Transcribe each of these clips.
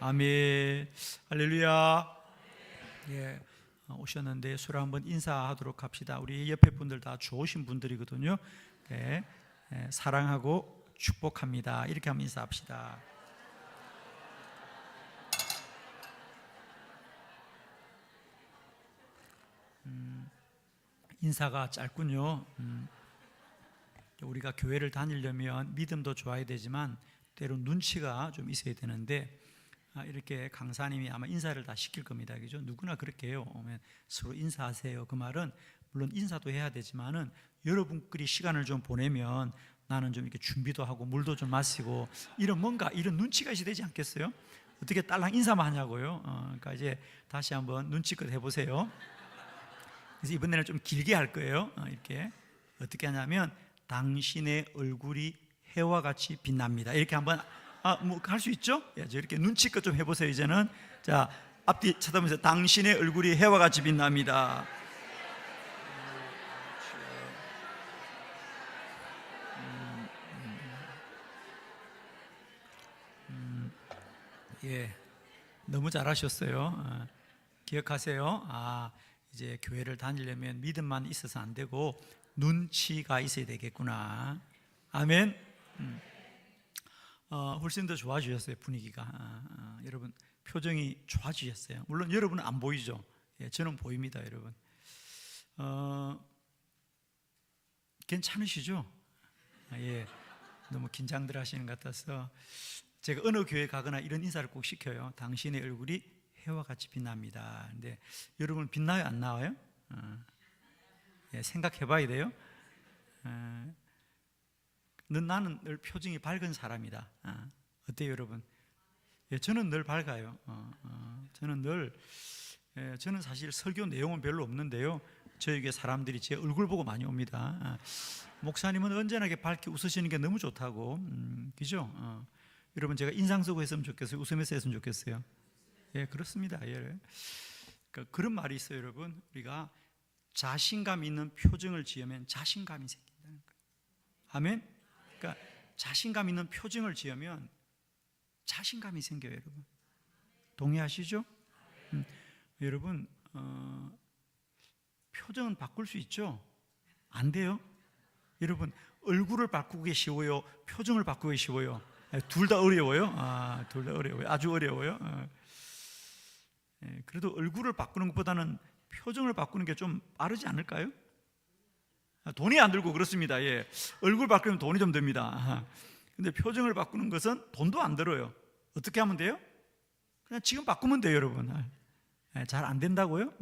아멘. 할렐루야. 예, 오셨는데 서로 한번 인사하도록 합시다. 우리 옆에 분들 다 좋으신 분들이거든요. 네, 사랑하고 축복합니다. 이렇게 한번 인사합시다. 인사가 짧군요. 우리가 교회를 다니려면 믿음도 좋아야 되지만 때론 눈치가 좀 있어야 되는데 이렇게 강사님이 아마 인사를 다 시킬 겁니다. 그죠? 누구나 그렇게 해요. 오면 서로 인사하세요. 그 말은 물론 인사도 해야 되지만은 여러분끼리 시간을 좀 보내면 나는 좀 이렇게 준비도 하고 물도 좀 마시고 이런 뭔가 이런 눈치가 있어야 되지 않겠어요? 어떻게 딸랑 인사만 하냐고요? 그러니까 이제 다시 한번 눈치껏 해보세요. 그래서 이번에는 좀 길게 할 거예요. 이렇게 어떻게 하냐면 당신의 얼굴이 해와 같이 빛납니다. 이렇게 한번 뭐 할 수 있죠? 이렇게 눈치껏 좀 해보세요. 이제는 자 앞뒤 쳐다보면서 당신의 얼굴이 해와 같이 빛납니다. 예, 너무 잘하셨어요. 기억하세요. 이제 교회를 다니려면 믿음만 있어서 안 되고 눈치가 있어야 되겠구나. 아멘. 훨씬 더 좋아지셨어요. 분위기가. 여러분 표정이 좋아지셨어요. 물론 여러분은 안 보이죠. 예, 저는 보입니다. 여러분 괜찮으시죠? 예, 너무 긴장들 하시는 것 같아서 제가 어느 교회 가거나 이런 인사를 꼭 시켜요. 당신의 얼굴이 해와 같이 빛납니다. 근데 여러분 빛나요? 안 나와요? 예, 생각해 봐야 돼요. 나는 늘 표정이 밝은 사람이다. 어때요 여러분? 예, 저는 늘 밝아요. 저는 사실 설교 내용은 별로 없는데요, 저에게 사람들이 제 얼굴 보고 많이 옵니다. 목사님은 언제나 이렇게 밝게 웃으시는 게 너무 좋다고. 그죠? 여러분 제가 인상 쓰고 했으면 좋겠어요? 웃으면서 했으면 좋겠어요? 예, 그렇습니다. 예. 그러니까 그런 말이 있어요 여러분. 우리가 자신감 있는 표정을 지으면 자신감이 생긴다는 거예요. 아멘? 그러니까 자신감 있는 표정을 지으면 자신감이 생겨요 여러분. 동의하시죠? 여러분 표정은 바꿀 수 있죠? 안 돼요? 여러분 얼굴을 바꾸기 쉬워요? 표정을 바꾸기 쉬워요? 둘 다 어려워요? 둘 다 어려워요. 아주 어려워요. 그래도 얼굴을 바꾸는 것보다는 표정을 바꾸는 게 좀 빠르지 않을까요? 돈이 안 들고 그렇습니다. 예. 얼굴 바꾸면 돈이 좀 듭니다. 근데 표정을 바꾸는 것은 돈도 안 들어요. 어떻게 하면 돼요? 그냥 지금 바꾸면 돼요 여러분. 잘 안 된다고요?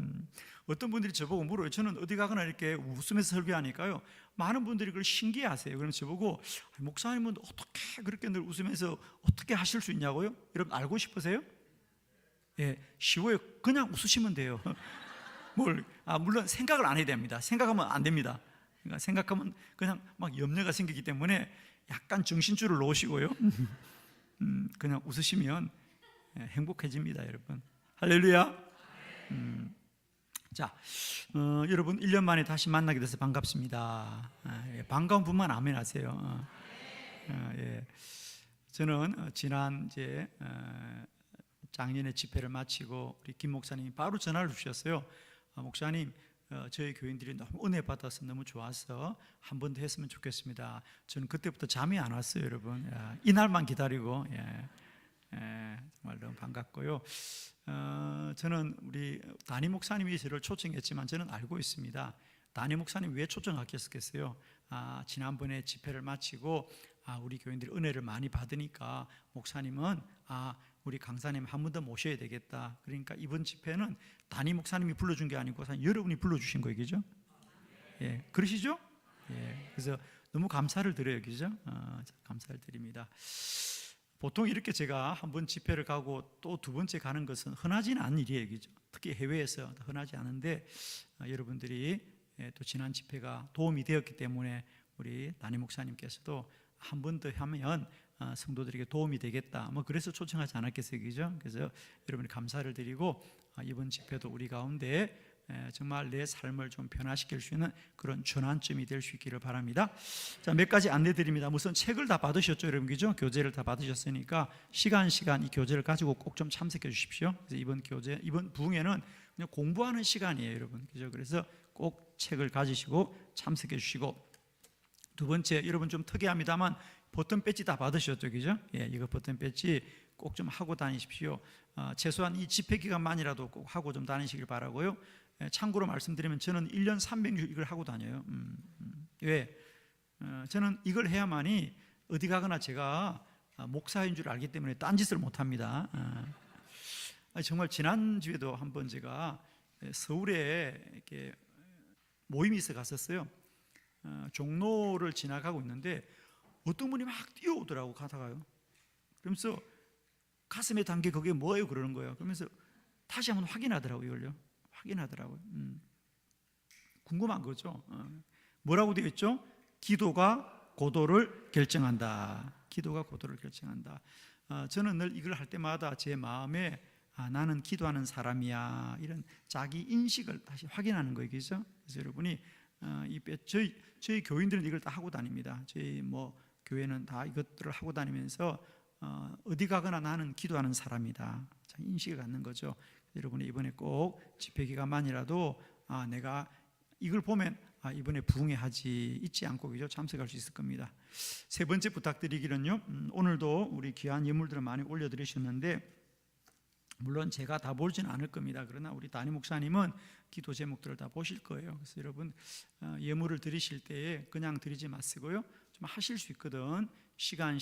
어떤 분들이 저보고 물어요. 저는 어디 가거나 이렇게 웃으면서 설교하니까요, 많은 분들이 그걸 신기해하세요. 그럼 저보고 목사님은 어떻게 그렇게 늘 웃으면서 어떻게 하실 수 있냐고요? 여러분 알고 싶으세요? 예, 쉬워요. 그냥 웃으시면 돼요. 물론 생각을 안 해야 됩니다. 생각하면 안 됩니다. 그러니까 생각하면 그냥 막 염려가 생기기 때문에 약간 정신줄을 놓으시고요. 그냥 웃으시면 행복해집니다 여러분. 할렐루야. 자, 여러분 1년 만에 다시 만나게 돼서 반갑습니다. 반가운 분만 아멘 하세요. 예. 저는 지난 이제 작년에 집회를 마치고 우리 김 목사님이 바로 전화를 주셨어요. 목사님, 저희 교인들이 너무 은혜 받아서 너무 좋아서 한 번 더 했으면 좋겠습니다. 저는 그때부터 잠이 안 왔어요 여러분. 이날만 기다리고. 정말 너무 반갑고요. 저는 우리 담임 목사님이 저를 초청했지만 저는 알고 있습니다. 담임 목사님 왜 초청하셨겠어요? 지난번에 집회를 마치고 우리 교인들이 은혜를 많이 받으니까 목사님은 우리 강사님 한 번 더 모셔야 되겠다. 그러니까 이번 집회는 담임 목사님이 불러준 게 아니고 여러분이 불러주신 거예요, 그죠? 예, 그러시죠? 예, 그래서 너무 감사를 드려요, 그죠? 감사를 드립니다. 보통 이렇게 제가 한 번 집회를 가고 또 두 번째 가는 것은 흔하지는 않은 일이에요, 그죠? 특히 해외에서 흔하지 않은데 여러분들이 또 지난 집회가 도움이 되었기 때문에 우리 담임 목사님께서도 한 번 더 하면 성도들에게 도움이 되겠다. 그래서 초청하지 않았겠어요, 그죠? 그래서 여러분이 감사를 드리고 이번 집회도 우리 가운데 정말 내 삶을 좀 변화시킬 수 있는 그런 전환점이 될 수 있기를 바랍니다. 자, 몇 가지 안내 드립니다. 우선 책을 다 받으셨죠, 여러분? 그죠? 교재를 다 받으셨으니까 시간 이 교재를 가지고 꼭 좀 참석해 주십시오. 그래서 이번 부흥회는 그냥 공부하는 시간이에요, 여러분. 그죠? 그래서 꼭 책을 가지시고 참석해 주시고, 두 번째, 여러분 좀 특이합니다만 버튼 배지 다 받으셨죠, 그죠? 이거 버튼 배지 꼭 좀 하고 다니십시오. 최소한 이 집회 기간만이라도 꼭 하고 좀 다니시길 바라고요. 참고로 말씀드리면 저는 1년 300일 이걸 하고 다녀요. 왜? 저는 이걸 해야만이 어디 가거나 제가 목사인 줄 알기 때문에 딴짓을 못합니다. 정말 지난주에도 한번 제가 서울에 이렇게 모임이 있어 갔었어요. 종로를 지나가고 있는데 어떤 분이 막 뛰어오더라고, 가다가요. 그러면서 가슴에 담겨 그게 뭐예요? 그러는 거예요. 그러면서 다시 한번 확인하더라고요, 이걸요. 확인하더라고요. 궁금한 거죠. 뭐라고 되어 있죠? 기도가 고도를 결정한다. 기도가 고도를 결정한다. 저는 늘 이걸 할 때마다 제 마음에 나는 기도하는 사람이야, 이런 자기 인식을 다시 확인하는 거예요, 그죠? 그래서 여러분이 저희 교인들은 이걸 다 하고 다닙니다. 저희 교회는 다 이것들을 하고 다니면서 어디 가거나 나는 기도하는 사람이다, 자기 인식을 갖는 거죠. 여러분이 이번에 꼭 집회 기간만이라도 내가 이걸 보면 이번에 부흥회 하지 잊지 않고 그죠? 참석할 수 있을 겁니다. 세 번째 부탁드리기는요, 오늘도 우리 귀한 예물들을 많이 올려드리셨는데 물론 제가 다 보지는 않을 겁니다. 그러나 우리 담임 목사님은 기도 제목들을 다 보실 거예요. 그래서 여러분 예물을 드리실 때에 그냥 드리지 마시고요, 좀 하실 수 있거든. 시간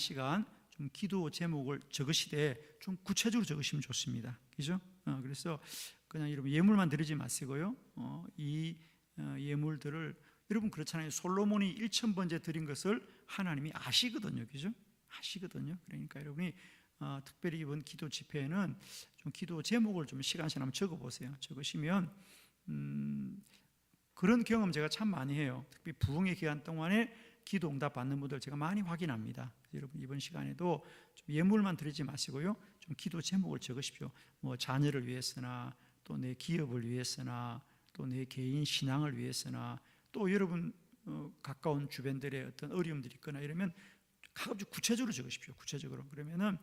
좀 기도 제목을 적으시되 좀 구체적으로 적으시면 좋습니다. 그죠? 그래서 그냥 여러분 예물만 드리지 마시고요, 이 예물들을 여러분 그렇잖아요. 솔로몬이 1000번째 드린 것을 하나님이 아시거든요. 그죠? 아시거든요. 그러니까 여러분이 특별히 이번 기도 집회에는 좀 기도 제목을 좀 시간씩 한번 적어보세요. 적으시면 그런 경험 제가 참 많이 해요. 특히 부흥의 기간 동안에 기도 응답 받는 분들 제가 많이 확인합니다. 여러분 이번 시간에도 좀 예물만 드리지 마시고요, 좀 기도 제목을 적으십시오. 자녀를 위해서나 또 내 기업을 위해서나 또 내 개인 신앙을 위해서나 또 여러분 가까운 주변들의 어떤 어려움들이 있거나 이러면 아주 구체적으로 적으십시오. 구체적으로. 그러면은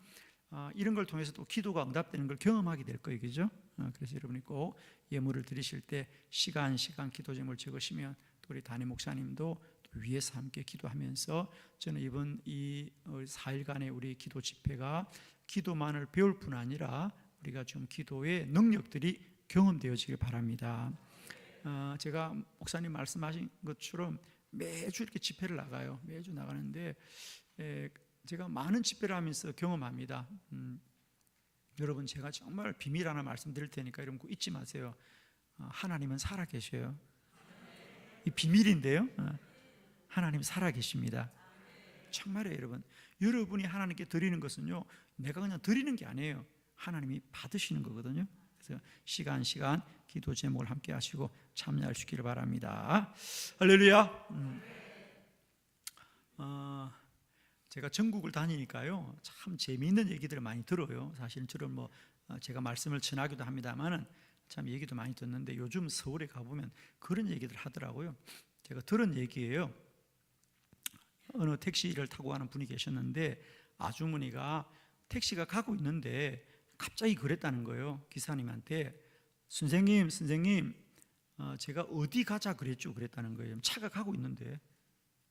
이런 걸 통해서 또 기도가 응답되는 걸 경험하게 될 거예요, 그죠? 그래서 여러분이 꼭 예물을 드리실 때 시간 기도 제목을 적으시면 또 우리 담임 목사님도 또 위에서 함께 기도하면서 저는 이번 이 4일간의 우리 기도 집회가 기도만을 배울 뿐 아니라 우리가 좀 기도의 능력들이 경험되어지길 바랍니다. 제가 목사님 말씀하신 것처럼 매주 이렇게 집회를 나가요. 매주 나가는데 제가 많은 집회를 하면서 경험합니다. 여러분 제가 정말 비밀 하나 말씀드릴 테니까 여러분 꼭 잊지 마세요. 하나님은 살아계셔요. 이 비밀인데요, 하나님 살아계십니다. 정말이에요, 여러분. 여러분이 하나님께 드리는 것은요, 내가 그냥 드리는 게 아니에요. 하나님이 받으시는 거거든요. 그래서 시간 기도 제목을 함께 하시고 참여할 수 있기를 바랍니다. 할렐루야. 제가 전국을 다니니까요, 참 재미있는 얘기들을 많이 들어요. 사실은 저는 제가 말씀을 전하기도 합니다만은 참 얘기도 많이 듣는데 요즘 서울에 가보면 그런 얘기들 하더라고요. 제가 들은 얘기예요. 어느 택시를 타고 가는 분이 계셨는데 아주머니가 택시가 가고 있는데 갑자기 그랬다는 거예요. 기사님한테 선생님 제가 어디 가자 그랬죠? 그랬다는 거예요. 차가 가고 있는데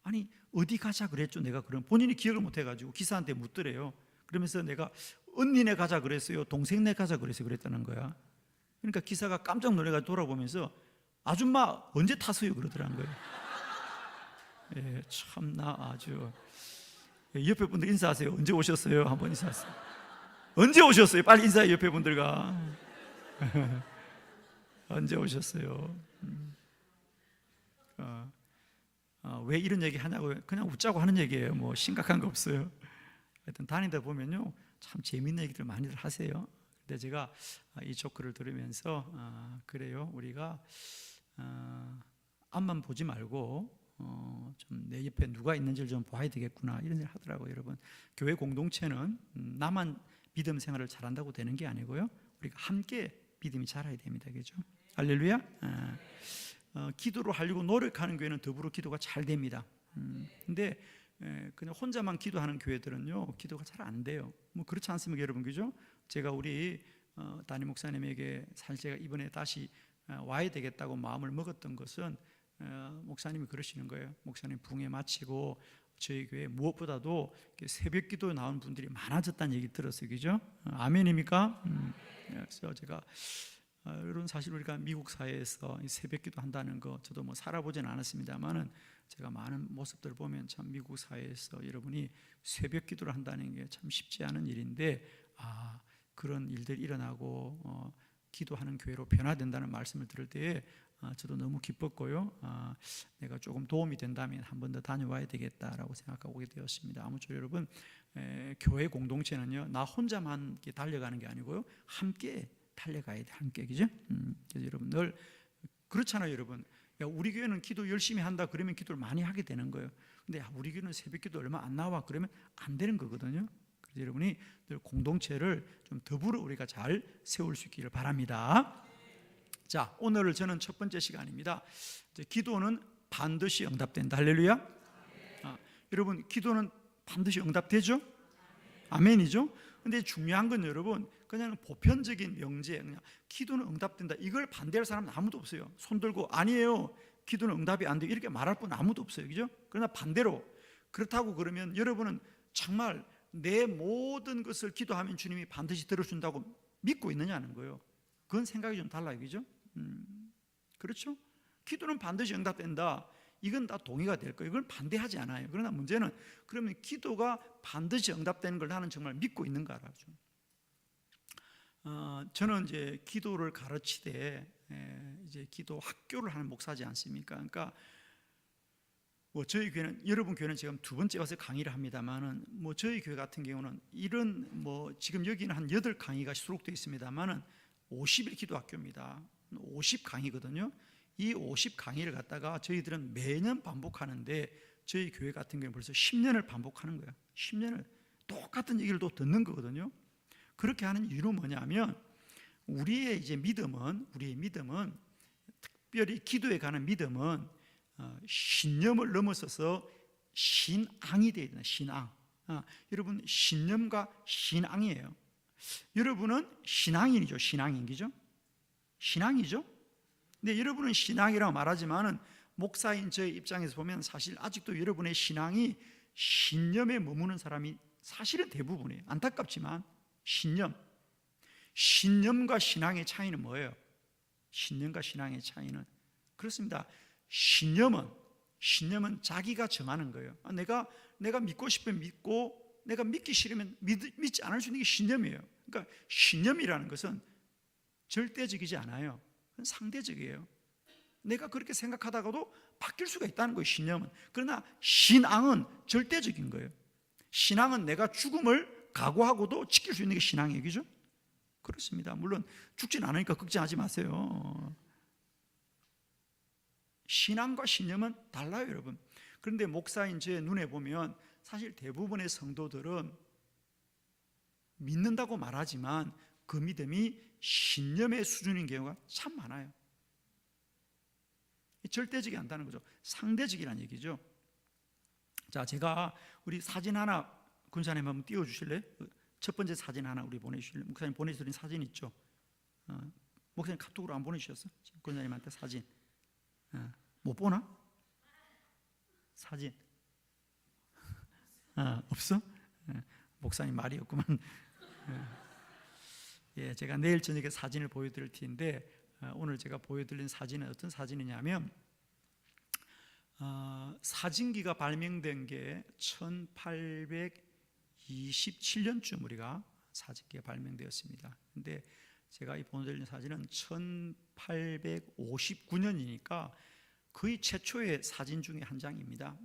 아니 어디 가자 그랬죠? 내가 그럼 본인이 기억을 못 해가지고 기사한테 묻더래요. 그러면서 내가 언니네 가자 그랬어요, 동생네 가자 그랬어요, 그랬다는 거야. 그러니까 기사가 깜짝 놀래가지고 돌아보면서 아줌마 언제 탔어요? 그러더라는 거예요. 참나 아주. 옆에 분들 인사하세요. 언제 오셨어요? 한번 인사하세요. 언제 오셨어요? 빨리 인사해, 옆에 분들과. 언제 오셨어요? 왜 이런 얘기 하냐고 그냥 웃자고 하는 얘기예요. 심각한 거 없어요. 하여튼 다니다 보면요, 참 재밌는 얘기들 많이들 하세요. 근데 제가 이 조크를 들으면서 그래요, 우리가 앞만 보지 말고 좀 내 옆에 누가 있는지를 좀 봐야 되겠구나, 이런 일 하더라고요. 여러분, 교회 공동체는 나만 믿음 생활을 잘한다고 되는 게 아니고요, 우리가 함께 믿음이 자라야 됩니다. 그죠? 할렐루야. 기도를 하려고 노력하는 교회는 더불어 기도가 잘 됩니다. 근데 그냥 혼자만 기도하는 교회들은요, 기도가 잘 안 돼요. 뭐 그렇지 않습니까, 여러분? 그죠? 제가 우리 담임 목사님에게 사실 제가 이번에 다시 와야 되겠다고 마음을 먹었던 것은 목사님이 그러시는 거예요. 목사님 부흥회 마치고 저희 교회 무엇보다도 새벽 기도에 나온 분들이 많아졌다는 얘기 들었어요. 그죠? 아멘입니까? 그래서 제가 여러분, 사실 우리가 미국 사회에서 새벽 기도 한다는 거 저도 뭐 살아보진 않았습니다만은 제가 많은 모습들을 보면 참 미국 사회에서 여러분이 새벽 기도를 한다는 게 참 쉽지 않은 일인데, 그런 일들이 일어나고 기도하는 교회로 변화된다는 말씀을 들을 때에 저도 너무 기뻤고요. 내가 조금 도움이 된다면 한 번 더 다녀와야 되겠다라고 생각하고 오게 되었습니다. 아무쪼록 여러분, 교회 공동체는요, 나 혼자만 달려가는 게 아니고요, 함께 달려가야 돼. 함께, 그죠? 그래서 여러분 늘 그렇잖아요. 여러분, 야, 우리 교회는 기도 열심히 한다 그러면 기도를 많이 하게 되는 거예요. 근데 우리 교회는 새벽 기도 얼마 안 나와 그러면 안 되는 거거든요. 그래서 여러분이 늘 공동체를 좀 더불어 우리가 잘 세울 수 있기를 바랍니다. 자, 오늘 저는 첫 번째 시간입니다. 이제 기도는 반드시 응답된다. 할렐루야. 여러분, 기도는 반드시 응답되죠? 아멘이죠? 근데 중요한 건 여러분, 그냥 보편적인 명제, 그냥 기도는 응답된다, 이걸 반대할 사람은 아무도 없어요. 손 들고 아니에요, 기도는 응답이 안 돼요, 이렇게 말할 분 아무도 없어요. 그죠? 그러나 반대로, 그렇다고 그러면 여러분은 정말 내 모든 것을 기도하면 주님이 반드시 들어준다고 믿고 있느냐는 거예요. 그건 생각이 좀 달라요. 그죠? 그렇죠? 기도는 반드시 응답된다, 이건 다 동의가 될 거예요. 이걸 반대하지 않아요. 그러나 문제는, 그러면 기도가 반드시 응답되는 걸 나는 정말 믿고 있는가라죠. 저는 이제 기도를 가르치되 이제 기도 학교를 하는 목사지 않습니까? 그러니까 뭐 저희 교회는, 여러분 교회는 지금 두 번째 와서 강의를 합니다만은, 뭐 저희 교회 같은 경우는 이런 뭐 지금 여기는 한 8강의가 수록되어 있습니다만은 50일 기도 학교입니다. 50강의거든요. 이 50강의를 갖다가 저희들은 매년 반복하는데, 저희 교회 같은 경우는 벌써 10년을 반복하는 거예요. 10년을 똑같은 얘기를 또 듣는 거거든요. 그렇게 하는 이유는 뭐냐면, 우리의 믿음은 특별히 기도에 관한 믿음은 신념을 넘어서서 신앙이 되어야 된다. 신앙. 여러분, 신념과 신앙이에요. 여러분은 신앙인이죠. 신앙인이죠. 신앙이죠. 근데 여러분은 신앙이라고 말하지만은, 목사인 저의 입장에서 보면 사실 아직도 여러분의 신앙이 신념에 머무는 사람이 사실은 대부분이에요. 안타깝지만 신념과 신앙의 차이는 뭐예요? 신념과 신앙의 차이는 그렇습니다. 신념은 자기가 정하는 거예요. 내가 믿고 싶으면 믿고, 내가 믿기 싫으면 믿지 않을 수 있는 게 신념이에요. 그러니까 신념이라는 것은 절대적이지 않아요. 그건 상대적이에요. 내가 그렇게 생각하다가도 바뀔 수가 있다는 거예요, 신념은. 그러나 신앙은 절대적인 거예요. 신앙은 내가 죽음을 각오하고도 지킬 수 있는 게 신앙이에요. 그죠? 그렇습니다. 물론 죽진 않으니까 걱정하지 마세요. 신앙과 신념은 달라요, 여러분. 그런데 목사인 제 눈에 보면 사실 대부분의 성도들은 믿는다고 말하지만 그 믿음이 신념의 수준인 경우가 참 많아요. 절대적이 않다는 거죠. 상대적이라는 얘기죠. 자, 제가 우리 사진 하나 군사님 한번 띄워주실래요? 첫 번째 사진 하나 우리 보내주실래요? 목사님 보내주신 사진 있죠? 목사님 카톡으로 안 보내주셨어? 군사님한테 사진 못 보나? 사진 없어? 목사님 말이 없구만. 예, 제가 내일 저녁에 사진을 보여드릴 텐데, 오늘 제가 보여드린 사진은 어떤 사진이냐면, 사진기가 발명된 게 1827년쯤 우리가 사진기가 발명되었습니다. 근데 제가 이 보여드린 사진은 1859년이니까 거의 최초의 사진 중에 한 장입니다.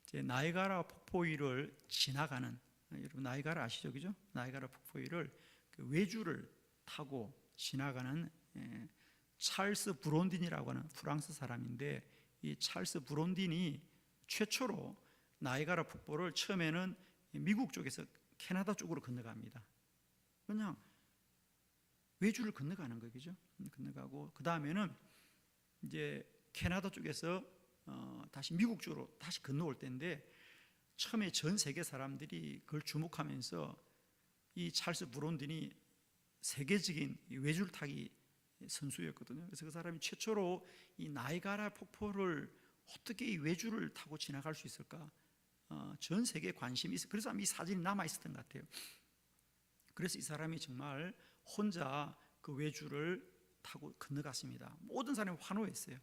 이제 나이가라 폭포 위를 지나가는, 여러분 나이가라 아시죠? 그죠? 나이가라 폭포 위를 외주를 타고 지나가는 찰스 브론딘이라고 하는 프랑스 사람인데, 이 찰스 브론딘이 최초로 나이가라 폭포를 처음에는 미국 쪽에서 캐나다 쪽으로 건너갑니다. 그냥 외주를 건너가는 거죠. 건너가고 그 다음에는 이제 캐나다 쪽에서 다시 미국 쪽으로 다시 건너올 때인데, 처음에 전 세계 사람들이 그걸 주목하면서 이 찰스 브론딘이 세계적인 외줄 타기 선수였거든요. 그래서 그 사람이 최초로 이 나이가라 폭포를 어떻게 이 외주를 타고 지나갈 수 있을까, 전 세계에 관심이 있어. 그래서 이 사진이 남아 있었던 것 같아요. 그래서 이 사람이 정말 혼자 그 외주를 타고 건너갔습니다. 모든 사람이 환호했어요.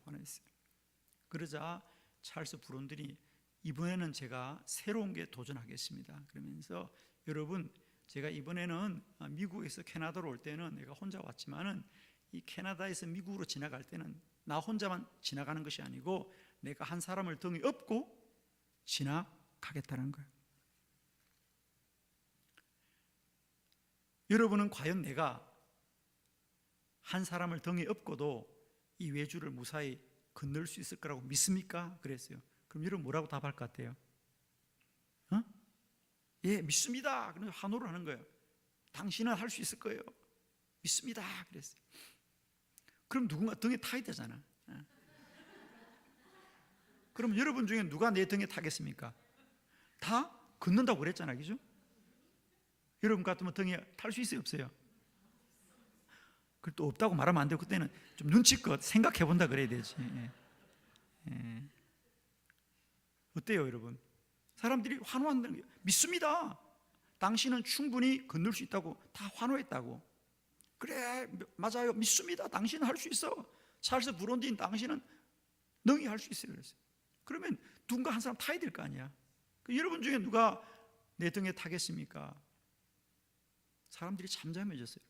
그러자 찰스 브론딘이 이번에는 제가 새로운 게 도전하겠습니다. 그러면서 여러분, 제가 이번에는 미국에서 캐나다로 올 때는 내가 혼자 왔지만은 이 캐나다에서 미국으로 지나갈 때는 나 혼자만 지나가는 것이 아니고 내가 한 사람을 등에 업고 지나가겠다는 거예요. 여러분은 과연 내가 한 사람을 등에 업고도 이 외주를 무사히 건널 수 있을 거라고 믿습니까? 그랬어요. 그럼 여러분 뭐라고 답할 것 같아요? 예, 믿습니다. 그래서 환호를 하는 거예요. 당신은 할 수 있을 거예요. 믿습니다. 그랬어요. 그럼 누군가 등에 타야 되잖아. 그럼 여러분 중에 누가 내 등에 타겠습니까? 다 걷는다고 그랬잖아, 그죠? 여러분 같으면 등에 탈 수 있어요, 없어요? 그걸 또 없다고 말하면 안 되고, 그때는 좀 눈치껏 생각해 본다 그래야 되지. 예. 어때요, 여러분? 사람들이 환호한다는 게, 믿습니다. 당신은 충분히 건널 수 있다고 다 환호했다고. 그래, 맞아요, 믿습니다. 당신은 할 수 있어. 찰스 브론딘, 당신은 능히 할 수 있어요. 그랬어요. 그러면 누군가 한 사람 타야 될 거 아니야. 여러분 중에 누가 내 등에 타겠습니까? 사람들이 잠잠해졌어요.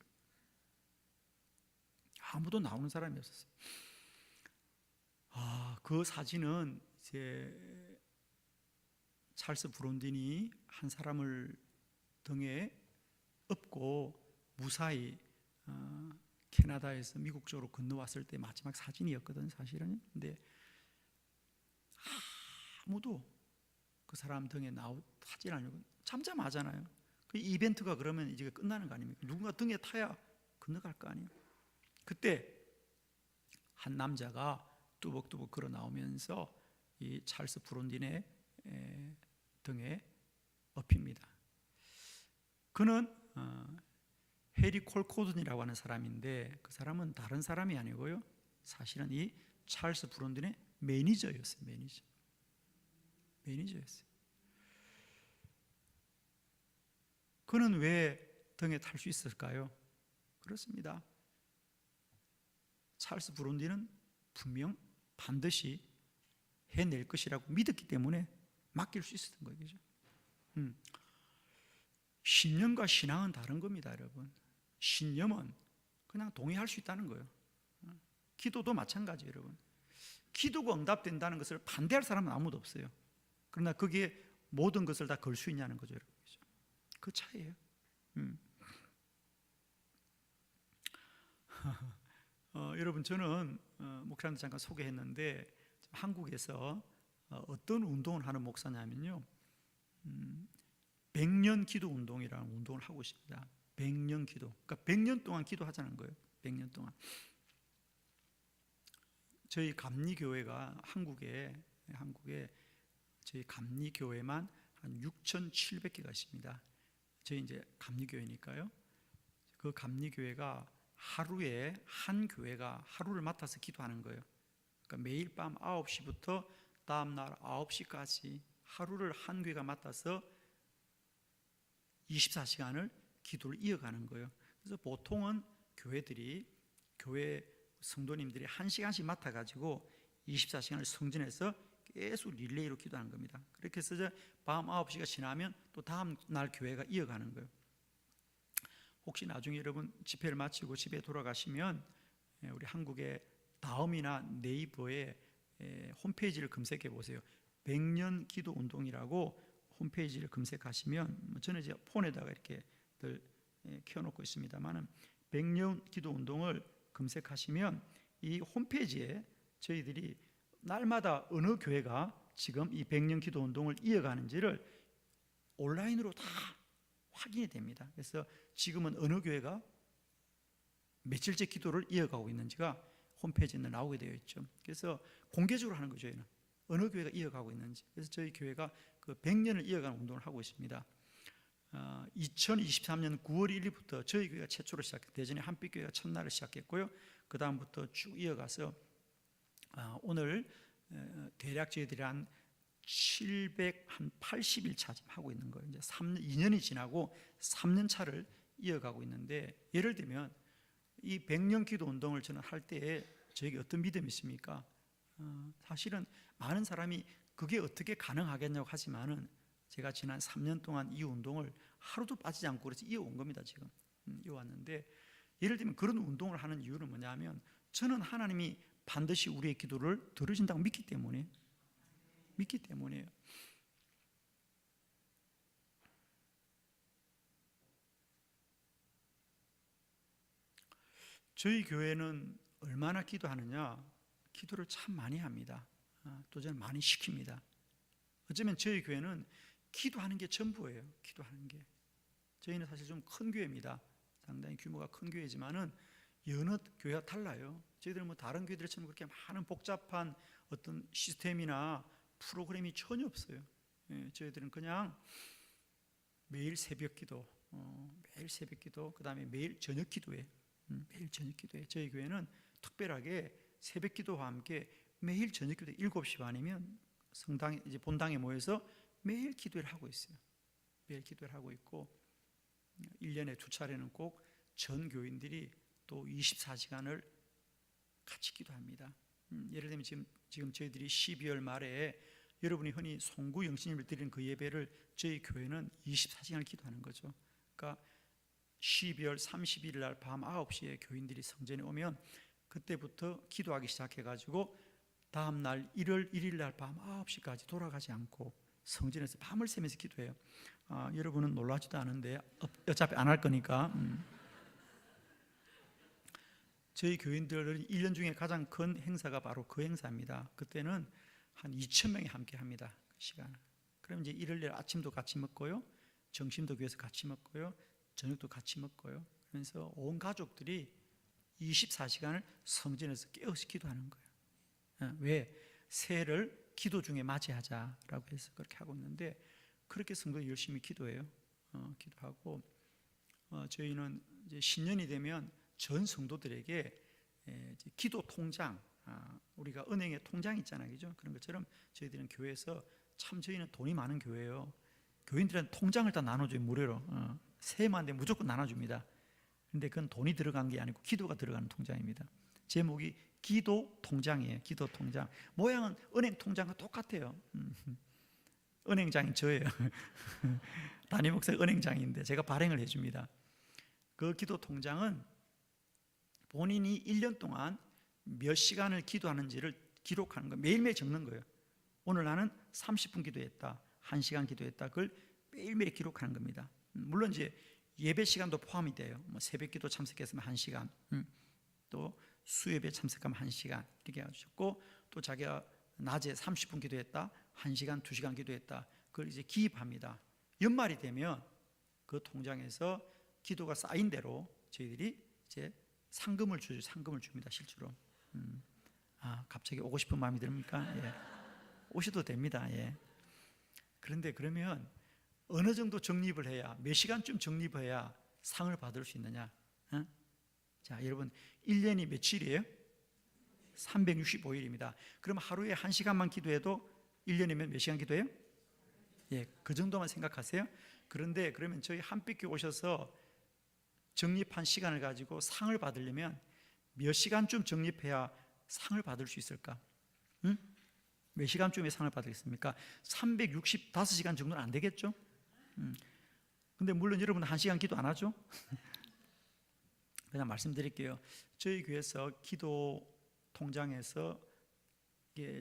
아무도 나오는 사람이 없었어요. 그 사진은 이제 찰스 브론딘이 한 사람을 등에 업고 무사히 캐나다에서 미국 쪽으로 건너왔을 때 마지막 사진이었거든, 사실은. 근데 아무도 그 사람 등에 타질 않으려고 잠잠하잖아요. 그 이벤트가 그러면 이제 끝나는 거 아닙니까? 누군가 등에 타야 건너갈 거 아니에요. 그때 한 남자가 뚜벅뚜벅 걸어 나오면서 이 찰스 브론딘의 등에 업힙니다. 그는 해리 콜코든이라고 하는 사람인데, 그 사람은 다른 사람이 아니고요, 사실은 이 찰스 브론딘의 매니저였어요. 매니저였어요. 그는 왜 등에 탈 수 있을까요? 그렇습니다. 찰스 브론딘은 분명 반드시 해낼 것이라고 믿었기 때문에 맡길 수 있었던 거죠. 신념과 신앙은 다른 겁니다, 여러분. 신념은 그냥 동의할 수 있다는 거예요. 기도도 마찬가지예요, 여러분. 기도가 응답된다는 것을 반대할 사람은 아무도 없어요. 그러나 거기에 모든 것을 다 걸 수 있냐는 거죠, 여러분. 그 차이예요. 여러분, 저는 목사님도 잠깐 소개했는데, 한국에서 어떤 운동을 하는 목사냐면요, 100년 기도 운동이라는 운동을 하고 있습니다. 100년 기도. 그러니까 100년 동안 기도하자는 거예요. 100년 동안. 저희 감리교회가 한국에 저희 감리교회만 한 6,700개가 있습니다. 저희 이제 감리교회니까요. 그 감리교회가 하루에 한 교회가 하루를 맡아서 기도하는 거예요. 그러니까 매일 밤 9시부터 다음날 9시까지 하루를 한 교회가 맡아서 24시간을 기도를 이어가는 거예요. 그래서 보통은 교회 성도님들이 1시간씩 맡아가지고 24시간을 성전에서 계속 릴레이로 기도하는 겁니다. 그렇게 해서 밤 9시가 지나면 또 다음 날 교회가 이어가는 거예요. 혹시 나중에 여러분 집회를 마치고 집에 돌아가시면 우리 한국의 다음이나 네이버에 홈페이지를 검색해 보세요. 100년 기도 운동이라고 홈페이지를 검색하시면, 저는 이제 폰에다가 이렇게 켜놓고 있습니다만은 100년 기도 운동을 검색하시면 이 홈페이지에 저희들이 날마다 어느 교회가 지금 이 100년 기도 운동을 이어가는지를 온라인으로 다 확인이 됩니다. 그래서 지금은 어느 교회가 며칠째 기도를 이어가고 있는지가 홈페이지에 나오게 되어 있죠. 그래서 공개적으로 하는 거죠. 저희는 어느 교회가 이어가고 있는지. 그래서 저희 교회가 그 100년을 이어가는 운동을 하고 있습니다. 2023년 9월 1일부터 저희 교회가 최초로 시작했고, 대전의 한빛교회가 첫날을 시작했고요. 그 다음부터 쭉 이어가서 오늘 대략 저희들이 한 780일 차 지금 하고 있는 거예요. 이제 2년이 지나고 3년 차를 이어가고 있는데, 예를 들면 이 100년 기도 운동을 저는 할 때에 저에게 어떤 믿음이 있습니까? 사실은 많은 사람이 그게 어떻게 가능하겠냐고 하지만은 제가 지난 3년 동안 이 운동을 하루도 빠지지 않고 그래서 이어온 겁니다. 지금 이어왔는데, 예를 들면 그런 운동을 하는 이유는 뭐냐면, 저는 하나님이 반드시 우리의 기도를 들으신다고 믿기 때문이에요. 저희 교회는 얼마나 기도하느냐? 기도를 참 많이 합니다. 또 저는 많이 시킵니다. 어쩌면 저희 교회는 기도하는 게 전부예요. 기도하는 게. 저희는 사실 좀 큰 교회입니다. 상당히 규모가 큰 교회지만은 여느 교회와 달라요. 저희들은 뭐 다른 교회들처럼 그렇게 많은 복잡한 어떤 시스템이나 프로그램이 전혀 없어요. 저희들은 그냥 매일 새벽 기도, 그 다음에 매일 저녁 기도에, 저희 교회는 특별하게 새벽 기도와 함께 매일 저녁 기도 7시 반이면 성당 이제 본당에 모여서 매일 기도를 하고 있어요. 매일 기도를 하고 있고, 1년에 2차례는 꼭 전 교인들이 또 24시간을 같이 기도합니다. 예를 들면 지금 저희들이 12월 말에 여러분이 흔히 송구 영신님을 드리는 그 예배를 저희 교회는 24시간을 기도하는 거죠. 그러니까 12월 30일 날 밤 9시에 교인들이 성전에 오면 그때부터 기도하기 시작해가지고 다음 날 1월 1일 날 밤 9시까지 돌아가지 않고 성전에서 밤을 새면서 기도해요. 여러분은 놀라지도 않은데 어차피 안 할 거니까. 저희 교인들은 1년 중에 가장 큰 행사가 바로 그 행사입니다. 그때는 한 2,000명이 함께 합니다. 그 시간을. 그럼 이제 일요일 아침도 같이 먹고요, 점심도 교회에서 같이 먹고요, 저녁도 같이 먹고요. 그래서 온 가족들이 24시간을 성전에서 깨어서 기도하는 거예요. 왜? 새해를 기도 중에 맞이하자라고 해서 그렇게 하고 있는데, 그렇게 성도 열심히 기도해요. 기도하고, 저희는 이제 신년이 되면 전 성도들에게 이제 기도 통장, 우리가 은행에 통장 있잖아요, 그죠? 그런 것처럼 저희들은 교회에서, 참 저희는 돈이 많은 교회예요. 교인들한테 통장을 다 나눠줘요, 무료로. 새해만 되면 무조건 나눠줍니다. 근데 그건 돈이 들어간 게 아니고 기도가 들어가는 통장입니다. 제목이 기도 통장이에요. 기도 통장. 모양은 은행 통장과 똑같아요. 은행장이 저예요. 담임 목사 은행장인데 제가 발행을 해줍니다. 그 기도 통장은 본인이 1년 동안 몇 시간을 기도하는지를 기록하는 거예요. 매일매일 적는 거예요. 오늘 나는 30분 기도했다, 1시간 기도했다. 그걸 매일매일 기록하는 겁니다. 물론 이제 예배 시간도 포함이 돼요. 뭐 새벽 기도 참석했으면 1시간, 또 수요예배 참석하면 1시간 이렇게 하셨고, 또 자기가 낮에 30분 기도했다, 1시간, 2시간 기도했다. 그걸 이제 기입합니다. 연말이 되면 그 통장에서 기도가 쌓인 대로 저희들이 이제 상금을 줍니다. 실제로. 갑자기 오고 싶은 마음이 듭니까? 예. 오셔도 됩니다. 예. 그런데 그러면 어느 정도 적립을 해야, 몇 시간쯤 적립해야 상을 받을 수 있느냐? 자, 여러분, 1년이 며칠이에요? 365일입니다. 그럼 하루에 1시간만 기도해도 1년이면 몇 시간 기도해요? 예, 그 정도만 생각하세요. 그런데 그러면 저희 한빛교회 오셔서 적립한 시간을 가지고 상을 받으려면 몇 시간쯤 적립해야 상을 받을 수 있을까? 몇 시간쯤에 상을 받겠습니까? 365시간 정도는 안 되겠죠? 근데 물론 여러분 1시간 기도 안 하죠? 그냥 말씀드릴게요. 저희 교회에서 기도 통장에서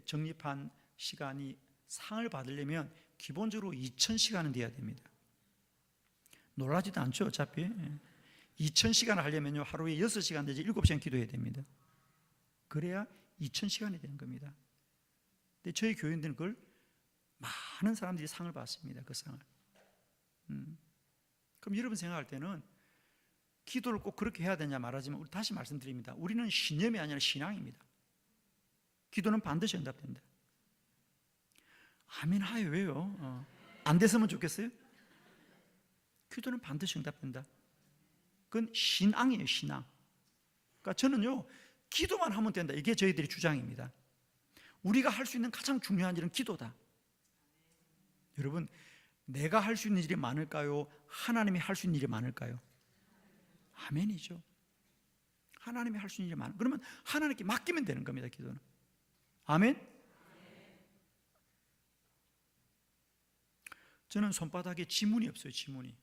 적립한 시간이 상을 받으려면 기본적으로 2,000시간은 돼야 됩니다. 놀라지도 않죠, 어차피. 2,000시간을 하려면요, 하루에 6시간 내지 7시간 기도해야 됩니다. 그래야 2,000시간이 되는 겁니다. 근데 저희 교인들은 그걸 많은 사람들이 상을 받습니다. 그 상을. 그럼 여러분 생각할 때는 기도를 꼭 그렇게 해야 되냐 말하지만 우리 다시 말씀드립니다. 우리는 신념이 아니라 신앙입니다. 기도는 반드시 응답된다. 아멘 하요. 왜요? 안 됐으면 좋겠어요? 기도는 반드시 응답된다. 그건 신앙이에요, 신앙. 그러니까 저는요, 기도만 하면 된다. 이게 저희들의 주장입니다. 우리가 할 수 있는 가장 중요한 일은 기도다. 여러분, 내가 할 수 있는 일이 많을까요? 하나님이 할 수 있는 일이 많을까요? 아멘이죠. 하나님이 할 수 있는 일이 많은. 그러면 하나님께 맡기면 되는 겁니다, 기도는. 아멘. 저는 손바닥에 지문이 없어요, 지문이.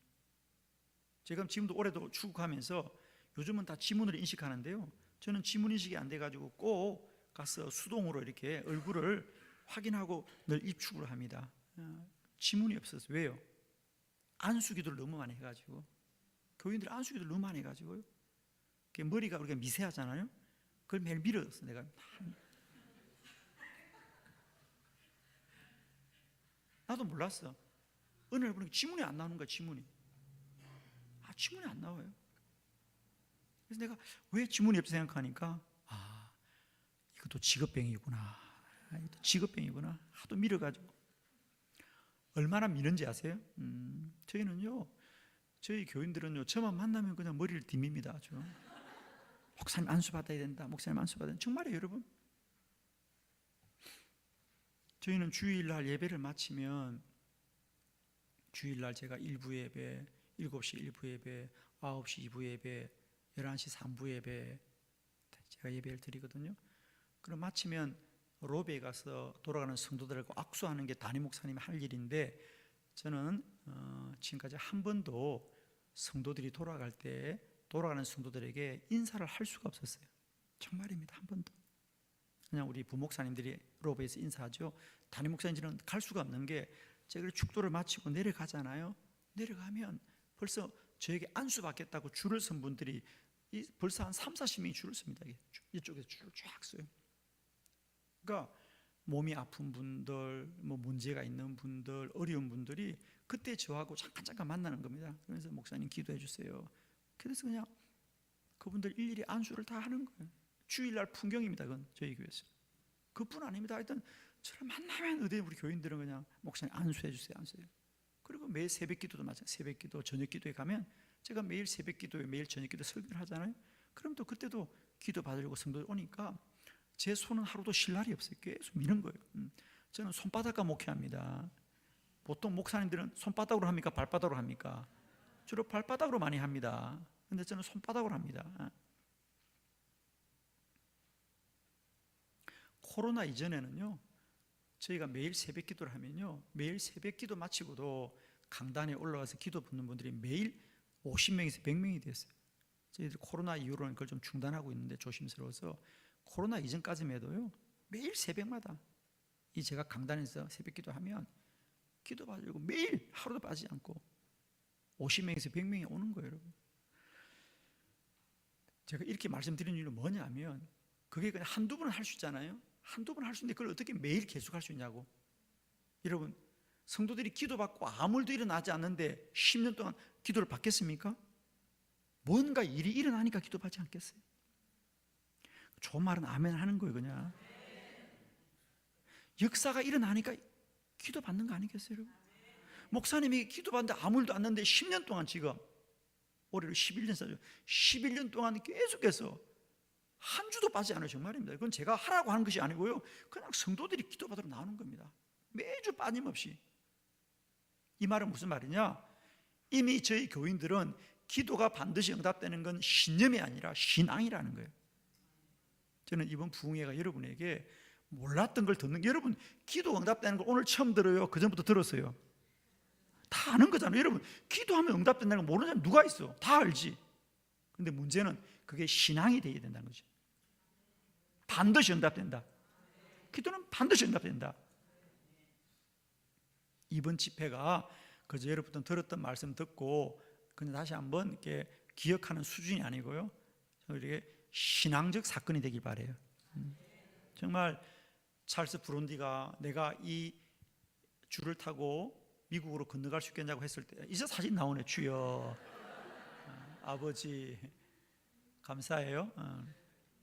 제가 지금도 올해도 출국하면서 요즘은 다 지문으로 인식하는데요, 저는 지문 인식이 안 돼가지고 꼭 가서 수동으로 이렇게 얼굴을 확인하고 늘 입축을 합니다. 지문이 없어서. 왜요? 안수기도를 너무 많이 해가지고. 교인들이 안수기도를 너무 많이 해가지고요, 머리가 우리가 미세하잖아요. 그걸 매일 밀어서 내가 나도 몰랐어. 어느 날 보니까 지문이 안 나오는 거야, 지문이. 지문이 안 나와요. 그래서 내가 왜 지문이 없지 생각하니까, 이것도 직업병이구나. 이것도 직업병이구나. 하도 밀어가지고. 얼마나 미는지 아세요? 저희는요, 저희 교인들은요, 저만 만나면 그냥 머리를 디밉니다, 아주. 목사님 안수 받아야 된다. 목사님 안수 받아야 된다. 정말이에요, 여러분. 저희는 주일날 예배를 마치면, 주일날 제가 1부 예배, 7시 1부 예배, 9시 2부 예배, 11시 3부 예배, 제가 예배를 드리거든요. 그럼 마치면 로비에 가서 돌아가는 성도들과 악수하는 게 담임 목사님이 할 일인데, 저는 지금까지 한 번도 성도들이 돌아갈 때 돌아가는 성도들에게 인사를 할 수가 없었어요. 정말입니다. 한 번도. 그냥 우리 부목사님들이 로비에서 인사하죠. 담임 목사님들은 갈 수가 없는 게, 제가 축도를 마치고 내려가잖아요. 내려가면 벌써 저에게 안수 받겠다고 줄을 선 분들이 벌써 한 3, 40명이 줄을 섭니다. 이쪽에서 줄을 쫙 서요. 그러니까 몸이 아픈 분들, 문제가 있는 분들, 어려운 분들이 그때 저하고 잠깐 만나는 겁니다. 그래서 목사님 기도해 주세요. 그래서 그냥 그분들 일일이 안수를 다 하는 거예요. 주일날 풍경입니다. 그건 저희 교회에서. 그뿐 아닙니다. 하여튼 저를 만나면 어디 우리 교인들은 그냥 목사님 안수해 주세요, 안수해요. 그리고 매일 새벽 기도도 마찬가지예요. 새벽 기도, 저녁 기도에 가면 제가 매일 새벽 기도에 매일 저녁 기도 설교를 하잖아요. 그럼 또 그때도 기도 받으려고 성도들 오니까 제 손은 하루도 쉴 날이 없어요. 계속 미는 거예요. 저는 손바닥과 목회합니다. 보통 목사님들은 손바닥으로 합니까? 발바닥으로 합니까? 주로 발바닥으로 많이 합니다. 근데 저는 손바닥으로 합니다. 코로나 이전에는요, 저희가 매일 새벽 기도를 하면요, 매일 새벽 기도 마치고도 강단에 올라와서 기도 붙는 분들이 매일 50명에서 100명이 됐어요. 저희들 코로나 이후로는 그걸 좀 중단하고 있는데 조심스러워서, 코로나 이전까지만 해도요, 매일 새벽마다 이 제가 강단에서 새벽 기도하면 기도 받으려고 매일 하루도 빠지지 않고 50명에서 100명이 오는 거예요, 여러분. 제가 이렇게 말씀드리는 이유는 뭐냐면, 그게 그냥 한두 번은 할 수 있잖아요. 한두 번 할 수 있는데 그걸 어떻게 매일 계속 할 수 있냐고. 여러분, 성도들이 기도받고 아무 일도 일어나지 않는데 10년 동안 기도를 받겠습니까? 뭔가 일이 일어나니까 기도받지 않겠어요? 좋은 말은 아멘 하는 거예요, 그냥. 역사가 일어나니까 기도받는 거 아니겠어요, 여러분? 목사님이 기도받는데 아무 일도 안 났는데 10년 동안, 지금 올해로 11년 사죠. 11년 동안 계속해서 한 주도 빠지지 않아요. 정말입니다. 그건 제가 하라고 하는 것이 아니고요, 그냥 성도들이 기도받으러 나오는 겁니다. 매주 빠짐없이. 이 말은 무슨 말이냐? 이미 저희 교인들은 기도가 반드시 응답되는 건 신념이 아니라 신앙이라는 거예요. 저는 이번 부흥회가 여러분에게 몰랐던 걸 듣는 게, 여러분 기도 응답되는 걸 오늘 처음 들어요? 그전부터 들었어요? 다 아는 거잖아요. 여러분, 기도하면 응답된다는 걸 모르는 사람 누가 있어? 다 알지. 근데 문제는 그게 신앙이 되어야 된다는 거죠. 반드시 응답된다. 기도는 반드시 응답된다. 이번 집회가 그저 여러분들 들었던 말씀 듣고 그냥 다시 한번 이렇게 기억하는 수준이 아니고요, 이렇게 신앙적 사건이 되길 바라요. 정말 찰스 브론디가 내가 이 줄을 타고 미국으로 건너갈 수 있겠냐고 했을 때, 이제 사진 나오네. 주여. 아버지 감사해요.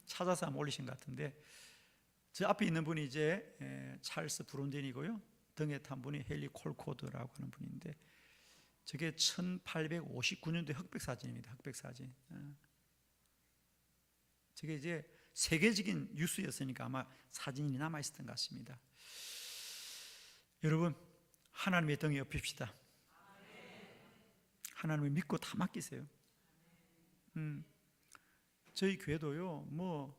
찾아서 한번 올리신 것 같은데, 저 앞에 있는 분이 이제 찰스 브론덴이고요. 등에 탄 분이 헨리 콜코드라고 하는 분인데, 저게 1859년도에 흑백 사진입니다. 흑백 사진. 저게 이제 세계적인 뉴스였으니까 아마 사진이 남아 있었던 것 같습니다. 여러분, 하나님의 등에 업힙시다. 하나님을 믿고 다 맡기세요. 저희 교회도요, 뭐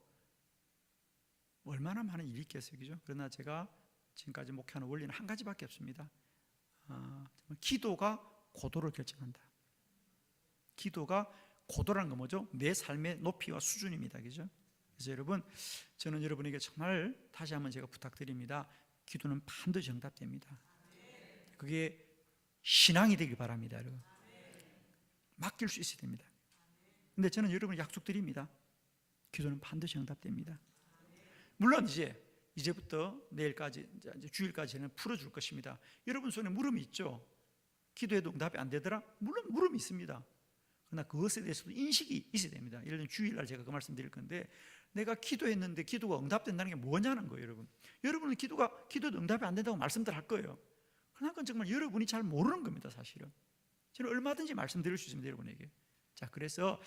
얼마나 많은 일이 있겠어요, 그죠? 그러나 제가 지금까지 목회하는 원리는 한 가지밖에 없습니다. 기도가 고도를 결정한다. 기도가 고도라는 건 뭐죠? 내 삶의 높이와 수준입니다, 그죠? 그래서 여러분, 저는 여러분에게 정말 다시 한번 제가 부탁드립니다. 기도는 반드시 응답됩니다. 그게 신앙이 되길 바랍니다, 여러분. 맡길 수 있어야 됩니다. 근데 저는 여러분을 약속드립니다. 기도는 반드시 응답됩니다. 물론 이제부터 내일까지, 이제 주일까지는 풀어줄 것입니다. 여러분 손에 물음이 있죠? 기도해도 응답이 안 되더라? 물론 물음이 있습니다. 그러나 그것에 대해서도 인식이 있어야 됩니다. 예를 들면 주일날 제가 그 말씀 드릴 건데, 내가 기도했는데 기도가 응답된다는 게 뭐냐는 거예요, 여러분. 여러분은 기도도 응답이 안 된다고 말씀들 할 거예요. 그러나 그건 정말 여러분이 잘 모르는 겁니다, 사실은. 저는 얼마든지 말씀드릴 수 있습니다, 여러분에게. 자, 그래서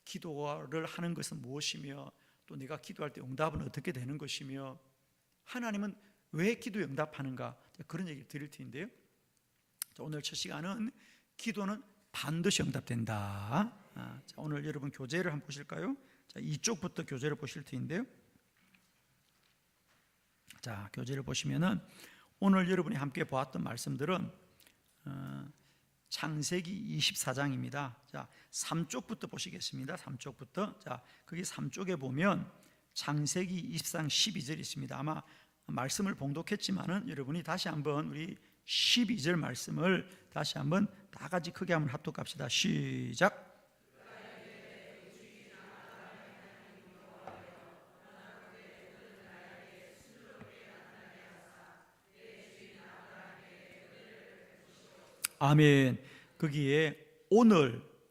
기도를 하는 것은 무엇이며, 또 내가 기도할 때 응답은 어떻게 되는 것이며, 하나님은 왜 기도에 응답하는가, 그런 얘기를 드릴 텐데요. 자, 오늘 첫 시간은 기도는 반드시 응답된다. 자, 오늘 여러분 교재를 한번 보실까요? 자, 이쪽부터 교재를 보실 텐데요. 자, 교재를 보시면은 오늘 여러분이 함께 보았던 말씀들은 창세기 24장입니다. 자, 3쪽부터 보시겠습니다. 3쪽부터. 자, 거기 3쪽에 보면 창세기 24장 12절이 있습니다. 아마 말씀을 봉독했지만은 여러분이 다시 한번 우리 12절 말씀을 다시 한번 다 같이 크게 한번 합독합시다. 시작. 아멘. 거기에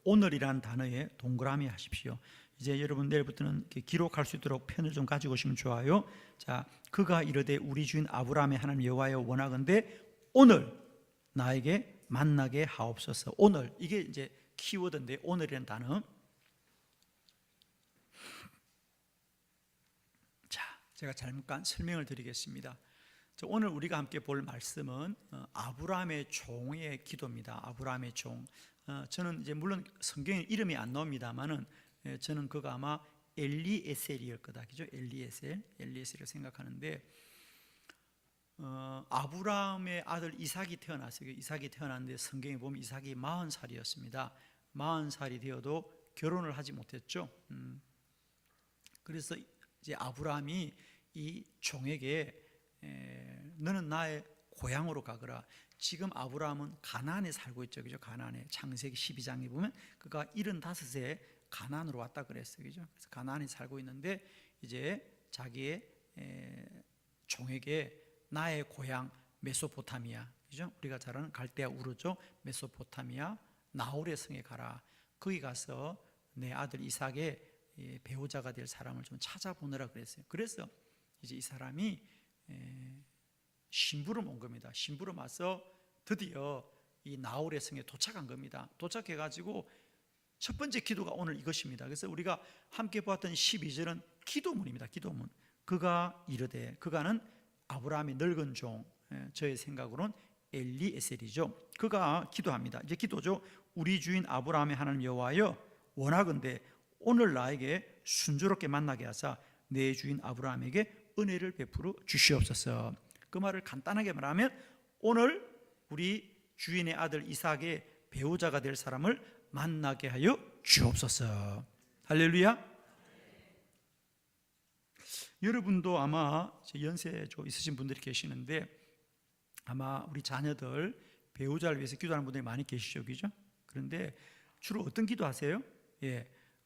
오늘이란 단어에 동그라미 하십시오. 이제 여러분 내일부터는 기록할 수 있도록 펜을 좀 가지고 오시면 좋아요. 자, 그가 이르되 우리 주인 아브라함의 하나님 여호와여 원하건대 오늘 나에게 만나게 하옵소서. 오늘, 이게 이제 키워드인데, 오늘이라는 단어. 자, 제가 잠깐 설명을 드리겠습니다. 오늘 우리가 함께 볼 말씀은 아브라함의 종의 기도입니다. 아브라함의 종. 저는 이제 물론 성경에 이름이 안 나옵니다만은 저는 그가 아마 엘리에셀이었 거다, 그죠? 엘리에셀을 생각하는데, 아브라함의 아들 이삭이 태어났어요. 이삭이 태어났는데 성경에 보면 이삭이 40살이었습니다. 40살이 되어도 결혼을 하지 못했죠. 그래서 이제 아브라함이 이 종에게 너는 나의 고향으로 가거라. 지금 아브라함은 가나안에 살고 있죠, 그죠? 가나안에 창세기 12장에 보면 그가 75세 가나안으로 왔다 그랬어요, 그죠? 그래서 가나안에 살고 있는데 이제 자기의 종에게 나의 고향 메소포타미아, 그죠? 우리가 잘 아는 갈대아 우르죠. 메소포타미아 나홀의 성에 가라. 거기 가서 내 아들 이삭의 배우자가 될 사람을 좀 찾아보느라 그랬어요. 그래서 이제 이 사람이 심부름 온 겁니다. 심부름 와서 드디어 이 나홀의 성에 도착한 겁니다. 도착해가지고 첫 번째 기도가 오늘 이것입니다. 그래서 우리가 함께 보았던 12절은 기도문입니다. 기도문. 그가 이르되, 그가는 아브라함의 늙은 종, 저의 생각으로는 엘리에셀이죠. 그가 기도합니다. 이제 기도죠. 우리 주인 아브라함의 하나님 여호와여 원하건대 오늘 나에게 순조롭게 만나게 하사 내 주인 아브라함에게 은혜를 베풀어 주시옵소서. 그 말을 간단하게 말하면 오늘 우리 주인의 아들 이삭의 배우자가 될 사람을 만나게 하여 주옵소서. 할렐루야. 여러분도 아마 연세 좀 있으신 분들이 계시는데 아마 우리 자녀들 배우자를 위해서 기도하는 분들이 많이 계시죠, 그죠? 그런데 주로 어떤 기도하세요?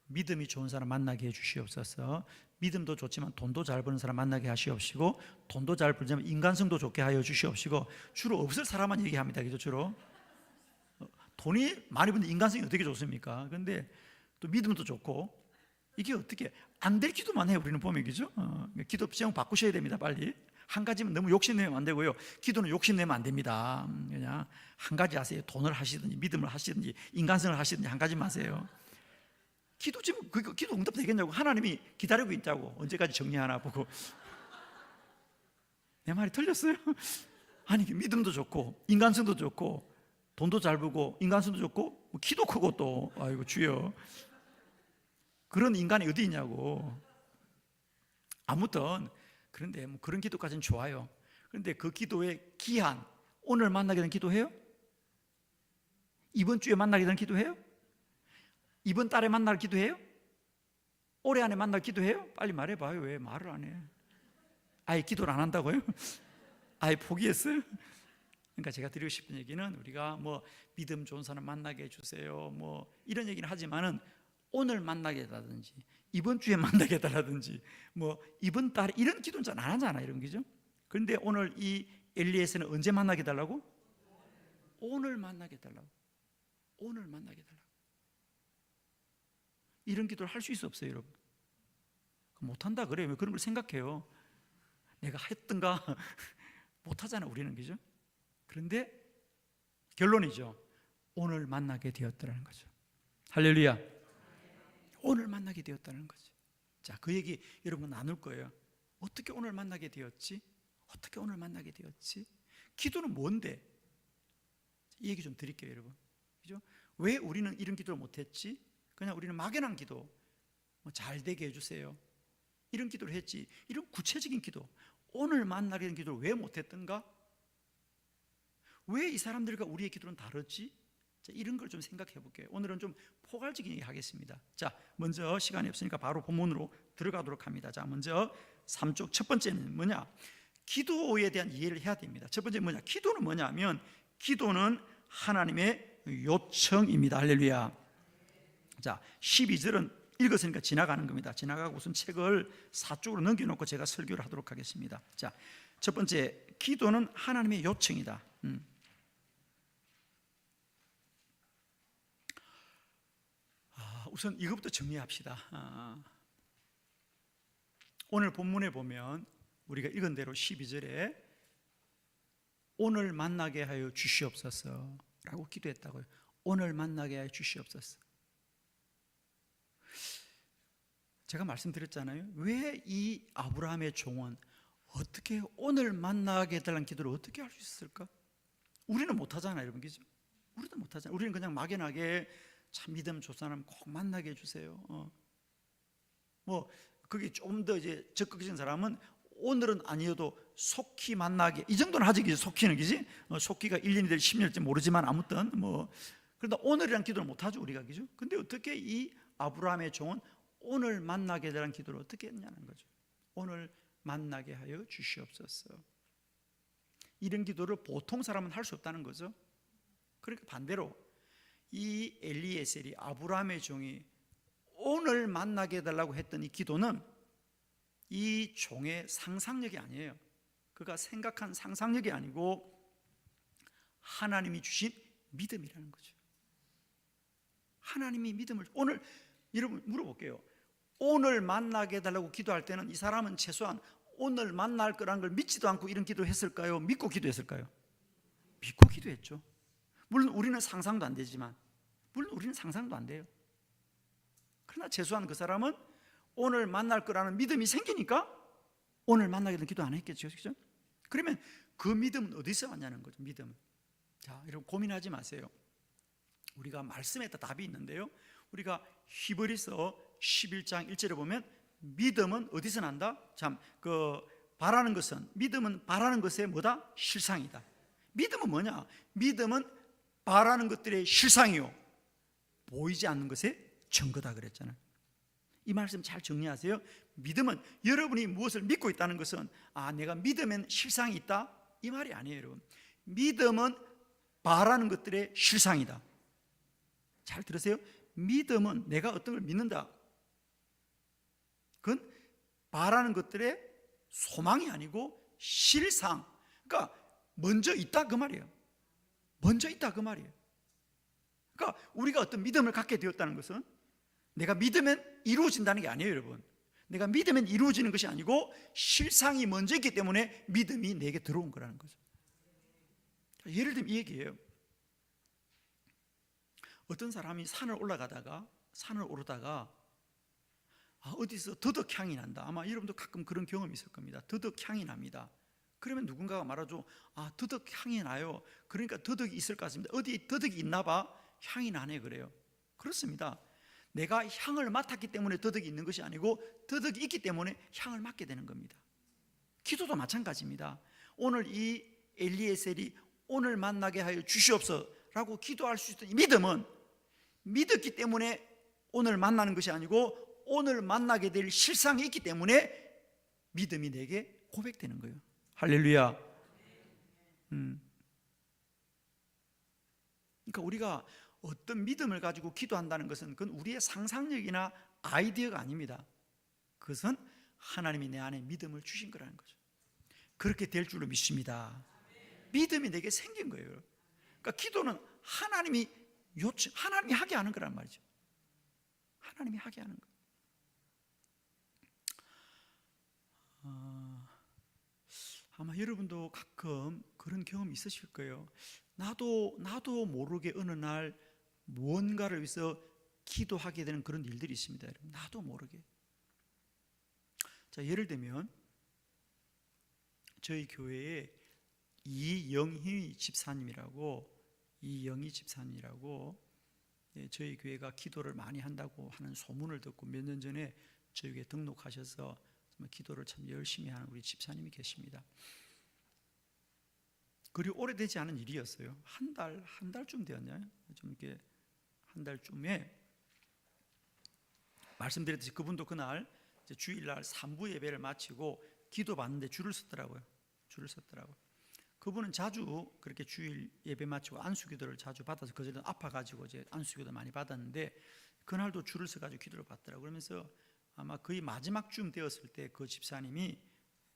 믿음이 좋은 사람 만나게 해 주시옵소서. 믿음도 좋지만 돈도 잘 버는 사람 만나게 하시옵시고, 돈도 잘 벌지만 인간성도 좋게 하여 주시옵시고, 주로 없을 사람만 얘기합니다, 그죠? 주로 돈이 많이 버는데 인간성이 어떻게 좋습니까? 그런데 또 믿음도 좋고, 이게 어떻게 안 될 기도만 해요. 우리는 보면, 그죠? 기도 제목 바꾸셔야 됩니다. 빨리. 한 가지면 너무 욕심내면 안 되고요. 기도는 욕심내면 안 됩니다. 그냥 한 가지 하세요. 돈을 하시든지 믿음을 하시든지 인간성을 하시든지 한 가지만 하세요. 기도 지금 기도 응답 되겠냐고. 하나님이 기다리고 있다고. 언제까지 정리하나 보고. 내 말이 틀렸어요? 아니, 믿음도 좋고 인간성도 좋고 돈도 잘 벌고 인간성도 좋고 키도 크고 또 아이고 주여, 그런 인간이 어디 있냐고. 아무튼 그런데 뭐 그런 기도까지는 좋아요. 그런데 그 기도의 기한, 오늘 만나게 된 기도해요? 이번 주에 만나게 된 기도해요? 이번 달에 만날 기도해요? 올해 안에 만날 기도해요? 빨리 말해봐요. 왜 말을 안 해? 아예 기도를 안 한다고요? 아예 포기했어요? 그러니까 제가 드리고 싶은 얘기는, 우리가 뭐 믿음 좋은 사람 만나게 해주세요 뭐 이런 얘기는 하지만은 오늘 만나게 해달라든지 이번 주에 만나게 해달라든지 뭐 이번 달에 이런 기도는 잘 안 하잖아, 이런 거죠. 그런데 오늘 이 엘리에서는 언제 만나게 해달라고? 오늘 만나게 해달라고. 오늘 만나게 해달라고. 이런 기도를 할 수 있어 없어요, 여러분? 못한다 그래요. 왜 그런 걸 생각해요? 내가 했던가? 못하잖아, 우리는, 그죠? 그런데 결론이죠. 오늘 만나게 되었다는 거죠. 할렐루야. 오늘 만나게 되었다는 거죠. 자, 그 얘기 여러분 나눌 거예요. 어떻게 오늘 만나게 되었지? 어떻게 오늘 만나게 되었지? 기도는 뭔데? 이 얘기 좀 드릴게요, 여러분. 그죠? 왜 우리는 이런 기도를 못했지? 그냥 우리는 막연한 기도, 뭐 잘 되게 해주세요, 이런 기도를 했지, 이런 구체적인 기도, 오늘 만나게 된 기도를 왜 못했던가? 왜 이 사람들과 우리의 기도는 다르지? 자, 이런 걸 좀 생각해 볼게요. 오늘은 좀 포괄적인 얘기 하겠습니다. 자, 먼저 시간이 없으니까 바로 본문으로 들어가도록 합니다. 자, 먼저 3쪽 첫 번째는 뭐냐? 기도에 대한 이해를 해야 됩니다. 첫 번째 뭐냐? 기도는 뭐냐면, 기도는 하나님의 요청입니다. 할렐루야. 자, 12절은 읽었으니까 지나가는 겁니다. 지나가고 우선 책을 4쪽으로 넘겨놓고 제가 설교를 하도록 하겠습니다. 자, 첫 번째, 기도는 하나님의 요청이다. 우선 이것부터 정리합시다. 오늘 본문에 보면 우리가 읽은 대로 12절에 오늘 만나게 하여 주시옵소서 라고 기도했다고요. 오늘 만나게 하여 주시옵소서. 제가 말씀드렸잖아요. 왜 이 아브라함의 종은 어떻게 오늘 만나게 해달라는 기도를 어떻게 할 수 있을까? 우리는 못하잖아요, 여러분, 그죠? 우리도 못하잖아요. 우리는 그냥 막연하게 참 믿음 좋은 사람 꼭 만나게 해주세요. 뭐 그게 좀 더 이제 적극적인 사람은 오늘은 아니어도 속히 만나게, 이 정도는 하지, 속히는, 그지? 속히가 1년이 될 10년일지 모르지만 아무튼 뭐, 그러다 오늘이란 기도를 못하죠, 우리가, 그죠? 근데 어떻게 이 아브라함의 종은 오늘 만나게 되라는 기도를 어떻게 했냐는 거죠. 오늘 만나게 하여 주시옵소서. 이런 기도를 보통 사람은 할 수 없다는 거죠. 그러니까 반대로 이 엘리에셀이, 아브라함의 종이 오늘 만나게 해달라고 했던 이 기도는 이 종의 상상력이 아니에요. 그가 생각한 상상력이 아니고 하나님이 주신 믿음이라는 거죠. 하나님이 믿음을, 오늘 여러분 물어볼게요. 오늘 만나게 해달라고 기도할 때는 이 사람은 최소한 오늘 만날 거라는 걸 믿지도 않고 이런 기도를 했을까요? 믿고 기도했을까요? 믿고 기도했죠. 물론 우리는 상상도 안 되지만, 물론 우리는 상상도 안 돼요. 그러나 최소한 그 사람은 오늘 만날 거라는 믿음이 생기니까 오늘 만나게 된 기도 안 했겠죠, 그렇죠? 그러면 그 믿음은 어디서 왔냐는 거죠. 믿음은. 자, 여러분 고민하지 마세요. 우리가 말씀에 다 답이 있는데요. 우리가 히브리서 11장 1절에 보면 믿음은 어디서 난다? 참, 바라는 것은, 믿음은 바라는 것의 뭐다? 실상이다. 믿음은 뭐냐? 믿음은 바라는 것들의 실상이요, 보이지 않는 것의 증거다 그랬잖아요. 이 말씀 잘 정리하세요. 믿음은 여러분이 무엇을 믿고 있다는 것은, 내가 믿으면 실상이 있다, 이 말이 아니에요, 여러분. 믿음은 바라는 것들의 실상이다. 잘 들으세요. 믿음은 내가 어떤 걸 믿는다, 그건 바라는 것들의 소망이 아니고 실상. 그러니까 먼저 있다 그 말이에요. 먼저 있다 그 말이에요. 그러니까 우리가 어떤 믿음을 갖게 되었다는 것은 내가 믿으면 이루어진다는 게 아니에요, 여러분. 내가 믿으면 이루어지는 것이 아니고 실상이 먼저 있기 때문에 믿음이 내게 들어온 거라는 거죠. 예를 들면 이 얘기예요. 어떤 사람이 산을 오르다가 어디서 더덕향이 난다. 아마 여러분도 가끔 그런 경험이 있을 겁니다. 더덕향이 납니다. 그러면 누군가가 말하죠. 더덕향이 나요. 그러니까 더덕이 있을 것 같습니다. 어디 더덕이 있나 봐. 향이 나네 그래요. 그렇습니다. 내가 향을 맡았기 때문에 더덕이 있는 것이 아니고 더덕이 있기 때문에 향을 맡게 되는 겁니다. 기도도 마찬가지입니다. 오늘 이 엘리에셀이 오늘 만나게 하여 주시옵소서라고 기도할 수 있는 이 믿음은 믿었기 때문에 오늘 만나는 것이 아니고 오늘 만나게 될 실상이 있기 때문에 믿음이 내게 고백되는 거예요. 할렐루야. 그러니까 우리가 어떤 믿음을 가지고 기도한다는 것은 그건 우리의 상상력이나 아이디어가 아닙니다. 그것은 하나님이 내 안에 믿음을 주신 거라는 거죠. 그렇게 될 줄로 믿습니다. 믿음이 내게 생긴 거예요. 그러니까 기도는 하나님이 하게 하는 거란 말이죠. 하나님이 하게 하는 거. 아마 여러분도 가끔 그런 경험이 있으실 거예요. 나도 모르게 어느 날 무언가를 위해서 기도하게 되는 그런 일들이 있습니다. 여러분. 나도 모르게. 자, 예를 들면 저희 교회에 이영희 집사님이라고 저희 교회가 기도를 많이 한다고 하는 소문을 듣고 몇 년 전에 저희 교회에 등록하셔서 기도를 참 열심히 하는 우리 집사님이 계십니다. 그리 오래되지 않은 일이었어요. 한 달쯤 되었나요? 좀 이렇게 한 달쯤에 말씀드렸듯이 그분도 그날 주일날 3부 예배를 마치고 기도 받는데 줄을 섰더라고요. 그분은 자주 그렇게 주일 예배 마치고 안수기도를 자주 받아서 그전에 아파가지고 이제 안수기도 많이 받았는데 그날도 줄을 서가지고 기도를 받더라고요. 그러면서 아마 거의 마지막 쯤 되었을 때 그 집사님이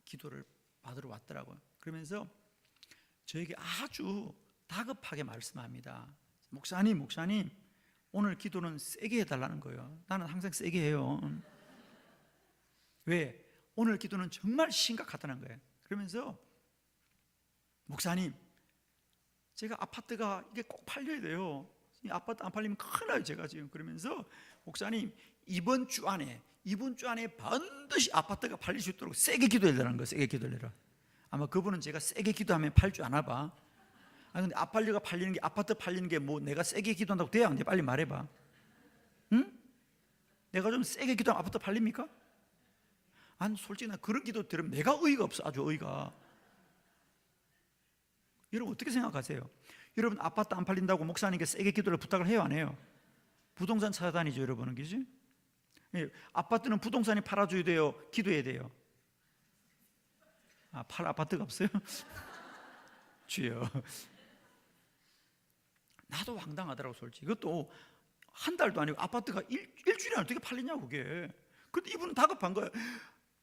기도를 받으러 왔더라고요. 그러면서 저에게 아주 다급하게 말씀합니다. 목사님 오늘 기도는 세게 해달라는 거예요. 나는 항상 세게 해요. 왜? 오늘 기도는 정말 심각하다는 거예요. 그러면서 목사님 제가 아파트가 이게 꼭 팔려야 돼요. 이 아파트 안 팔리면 큰일 나요 제가 지금. 그러면서 목사님 이번 주 안에 반드시 아파트가 팔릴 수 있도록 세게 기도해달라는 거예요. 세게 기도해라. 아마 그분은 제가 세게 기도하면 팔 줄 아나 봐. 근데 아파트 팔리는 게 뭐 내가 세게 기도한다고 돼야 안 돼? 빨리 말해봐. 응? 내가 좀 세게 기도하면 아파트 팔립니까? 솔직히 나 그런 기도 들으면 내가 의의가 없어. 아주 의의가. 여러분 어떻게 생각하세요? 여러분 아파트 안 팔린다고 목사님께 세게 기도를 부탁을 해요 안 해요? 부동산 찾아다니죠 여러분은. 그지? 아파트는 부동산이 팔아줘야 돼요? 기도해야 돼요? 팔 아파트가 없어요? 주여. 나도 황당하더라고 솔직히. 이것도 한 달도 아니고 아파트가 일주일에 어떻게 팔리냐고 그게. 근데 이분은 다급한 거예요.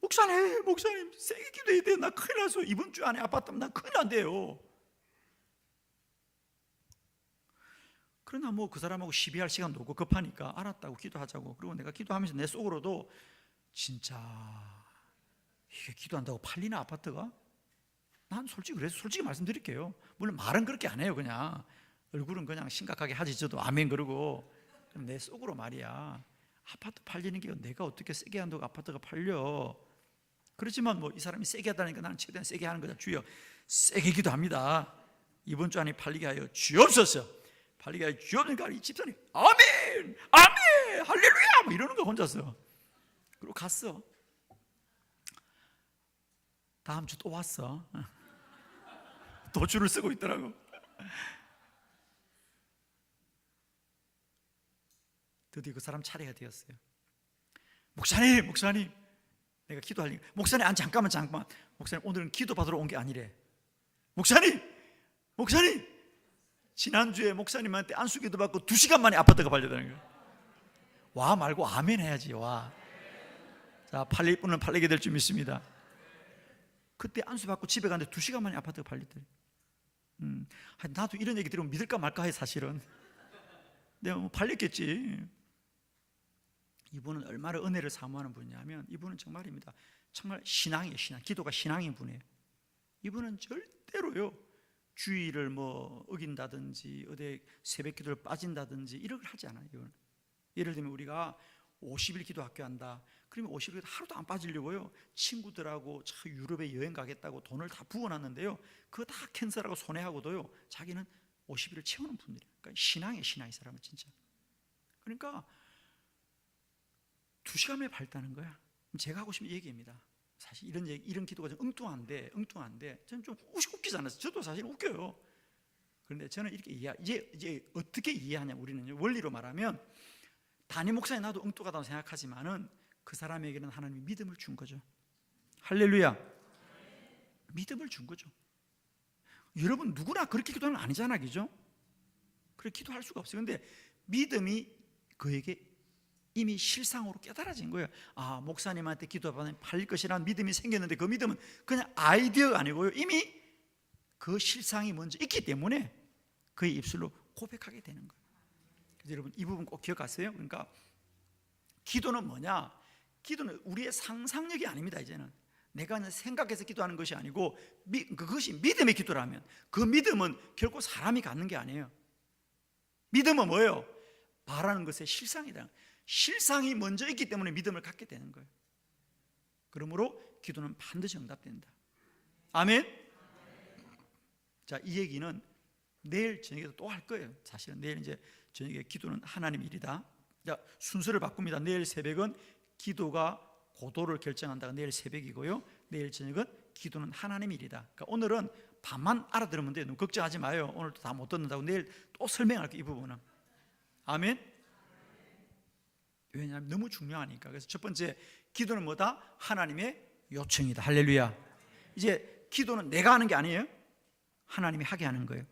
목사님 세게 기도해야 돼. 나 큰일 나서 이번 주 안에 아파트 나 큰일 난대요. 그러나 뭐 그 사람하고 시비할 시간도 없고 급하니까 알았다고 기도하자고. 그리고 내가 기도하면서 내 속으로도 진짜 이게 기도한다고 팔리나 아파트가? 난 솔직히 말씀드릴게요. 물론 말은 그렇게 안 해요. 그냥 얼굴은 그냥 심각하게 하지. 저도 아멘 그러고. 내 속으로 말이야, 아파트 팔리는 게 내가 어떻게 세게 한다고 아파트가 팔려. 그렇지만 뭐 이 사람이 세게 하다니까 나는 최대한 세게 하는 거다. 주여 세게 기도합니다. 이번 주 안에 팔리게 하여 주옵소서. 팔리게 하여 주옵소서. 이 집사님 아멘 할렐루야 뭐 이러는 거 혼자서. 그리고 갔어. 다음 주 또 왔어. 또 줄을 쓰고 있더라고. 드디어 그 사람 차례가 되었어요. 목사님 내가 기도하려니까. 목사님 잠깐만 목사님 오늘은 기도 받으러 온 게 아니래. 목사님 지난주에 목사님한테 안수기도 받고 2시간 만에 아파트가 팔렸다는 거예요. 와 말고 아멘 해야지. 와. 자, 팔릴 분은 팔리게 될 줄 믿습니다. 그때 안수 받고 집에 갔는데 2시간 만에 아파트가 팔렸대. 나도 이런 얘기 들으면 믿을까 말까 해 사실은. 내가 뭐 팔렸겠지. 이분은 얼마나 은혜를 사모하는 분이냐면 이분은 정말입니다. 정말 신앙이에요. 기도가 신앙인 분이에요. 이분은 절대로요 주의를 뭐 어긴다든지 어디 새벽 기도를 빠진다든지 이런 걸 하지 않아요. 이건 예를 들면 우리가 50일 기도 학교 한다. 그러면 50일 하루도 안 빠지려고요 친구들하고 저 유럽에 여행 가겠다고 돈을 다 부어놨는데요 그거 다 캔슬하고 손해하고도요 자기는 50일을 채우는 분들이에요. 그러니까 신앙이에요. 이 사람은 진짜. 그러니까 2시간에 밝다는 거야. 제가 하고 싶은 얘기입니다. 사실 이런 기도가 좀 엉뚱한데 저는 좀 웃기잖아요. 저도 사실 웃겨요. 그런데 저는 이렇게 이제 어떻게 이해하냐, 우리는 원리로 말하면 담임 목사님 나도 엉뚱하다고 생각하지만은 그 사람에게는 하나님이 믿음을 준 거죠. 할렐루야. 믿음을 준 거죠. 여러분 누구나 그렇게 기도하는 건 아니잖아, 그죠? 그렇게 기도할 수가 없어요. 근데 믿음이 그에게 이미 실상으로 깨달아진 거예요. 아, 목사님한테 기도하면 팔릴 것이라는 믿음이 생겼는데 그 믿음은 그냥 아이디어가 아니고요 이미 그 실상이 먼저 있기 때문에 그의 입술로 고백하게 되는 거예요. 그래서 여러분 이 부분 꼭 기억하세요. 그러니까 기도는 뭐냐? 기도는 우리의 상상력이 아닙니다. 이제는 내가 그냥 생각해서 기도하는 것이 아니고 그것이 믿음의 기도라면 그 믿음은 결코 사람이 갖는 게 아니에요. 믿음은 뭐예요? 바라는 것의 실상이다. 실상이 먼저 있기 때문에 믿음을 갖게 되는 거예요. 그러므로 기도는 반드시 응답된다. 아멘. 자, 이 얘기는 내일 저녁에도 또 할 거예요. 사실은 내일 이제 저녁에 기도는 하나님 일이다. 자, 순서를 바꿉니다. 내일 새벽은 기도가 고도를 결정한다가 내일 새벽이고요. 내일 저녁은 기도는 하나님 일이다. 그러니까 오늘은 반만 알아들으면 돼요. 너무 걱정하지 마요. 오늘도 다 못 듣는다고 내일 또 설명할게요. 이 부분은. 아멘. 왜냐하면 너무 중요하니까. 그래서 첫 번째, 기도는 뭐다? 하나님의 요청이다. 할렐루야. 이제 기도는 내가 하는 게 아니에요. 하나님이 하게 하는 거예요.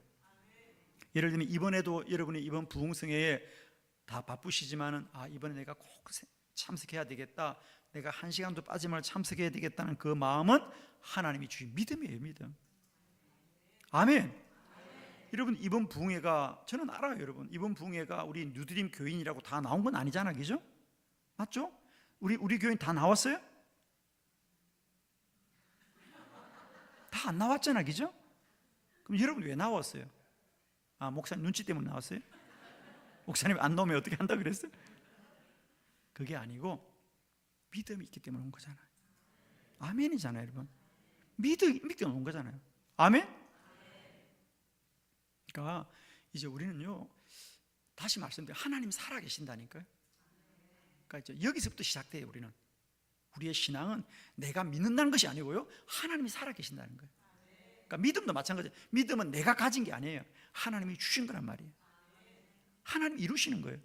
예를 들면 이번에도 여러분이 이번 부흥성회에 다 바쁘시지만은 이번에 내가 꼭 참석해야 되겠다, 내가 1시간도 빠지면 참석해야 되겠다는 그 마음은 하나님이 주신 믿음이에요. 믿음. 아멘. 여러분 이번 부흥회가, 저는 알아요. 여러분 이번 부흥회가 우리 뉴드림 교인이라고 다 나온 건 아니잖아, 그죠? 맞죠? 우리 교인 다 나왔어요? 다 안 나왔잖아, 그죠? 그럼 여러분 왜 나왔어요? 목사님 눈치 때문에 나왔어요? 목사님 안 나오면 어떻게 한다 그랬어요? 그게 아니고 믿음이 있기 때문에 온 거잖아요. 아멘이잖아요, 여러분. 믿음이 온 거잖아요. 아멘? 그러니까 이제 우리는요, 다시 말씀드려요, 하나님 살아계신다니까요. 그러니까 이제 여기서부터 시작돼요. 우리의 신앙은 내가 믿는다는 것이 아니고요, 하나님이 살아계신다는 거예요. 그러니까 믿음도 마찬가지예요. 믿음은 내가 가진 게 아니에요. 하나님이 주신 거란 말이에요. 하나님이 이루시는 거예요.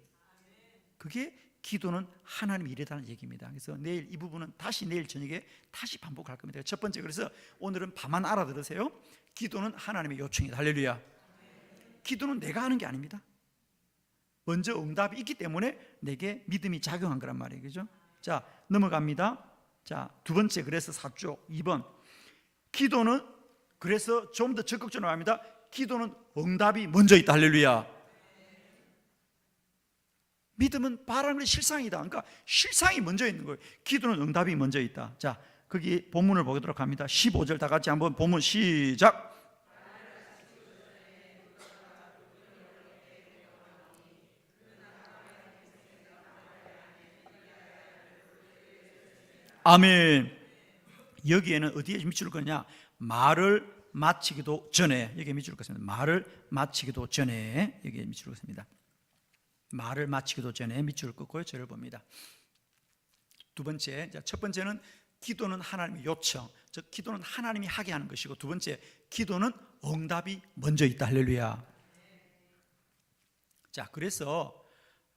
그게 기도는 하나님이 이르다는 얘기입니다. 그래서 내일 이 부분은 내일 저녁에 다시 반복할 겁니다. 첫 번째, 그래서 오늘은 밤만 알아들으세요. 기도는 하나님의 요청이다. 할렐루야. 기도는 내가 하는 게 아닙니다. 먼저 응답이 있기 때문에 내게 믿음이 작용한 거란 말이에요. 그죠? 자, 넘어갑니다. 자, 두 번째, 그래서 4쪽 2번. 기도는, 그래서 좀 더 적극적으로 말합니다. 기도는 응답이 먼저 있다. 할렐루야. 믿음은 바라는 것이 실상이다. 그러니까 실상이 먼저 있는 거예요. 기도는 응답이 먼저 있다. 자, 거기 본문을 보도록 합니다. 15절 다 같이 한번 본문 시작. 아멘. 여기에는 어디에 밑줄 거냐? 말을 마치기도 전에, 여기에 밑줄 것입니다. 말을 마치기도 전에, 여기에 밑줄 것입니다. 말을 마치기도 전에 밑줄을 긋고 저를 봅니다. 두 번째, 첫 번째는 기도는 하나님의 요청, 즉 기도는 하나님이 하게 하는 것이고, 두 번째, 기도는 응답이 먼저 있다. 할렐루야. 자, 그래서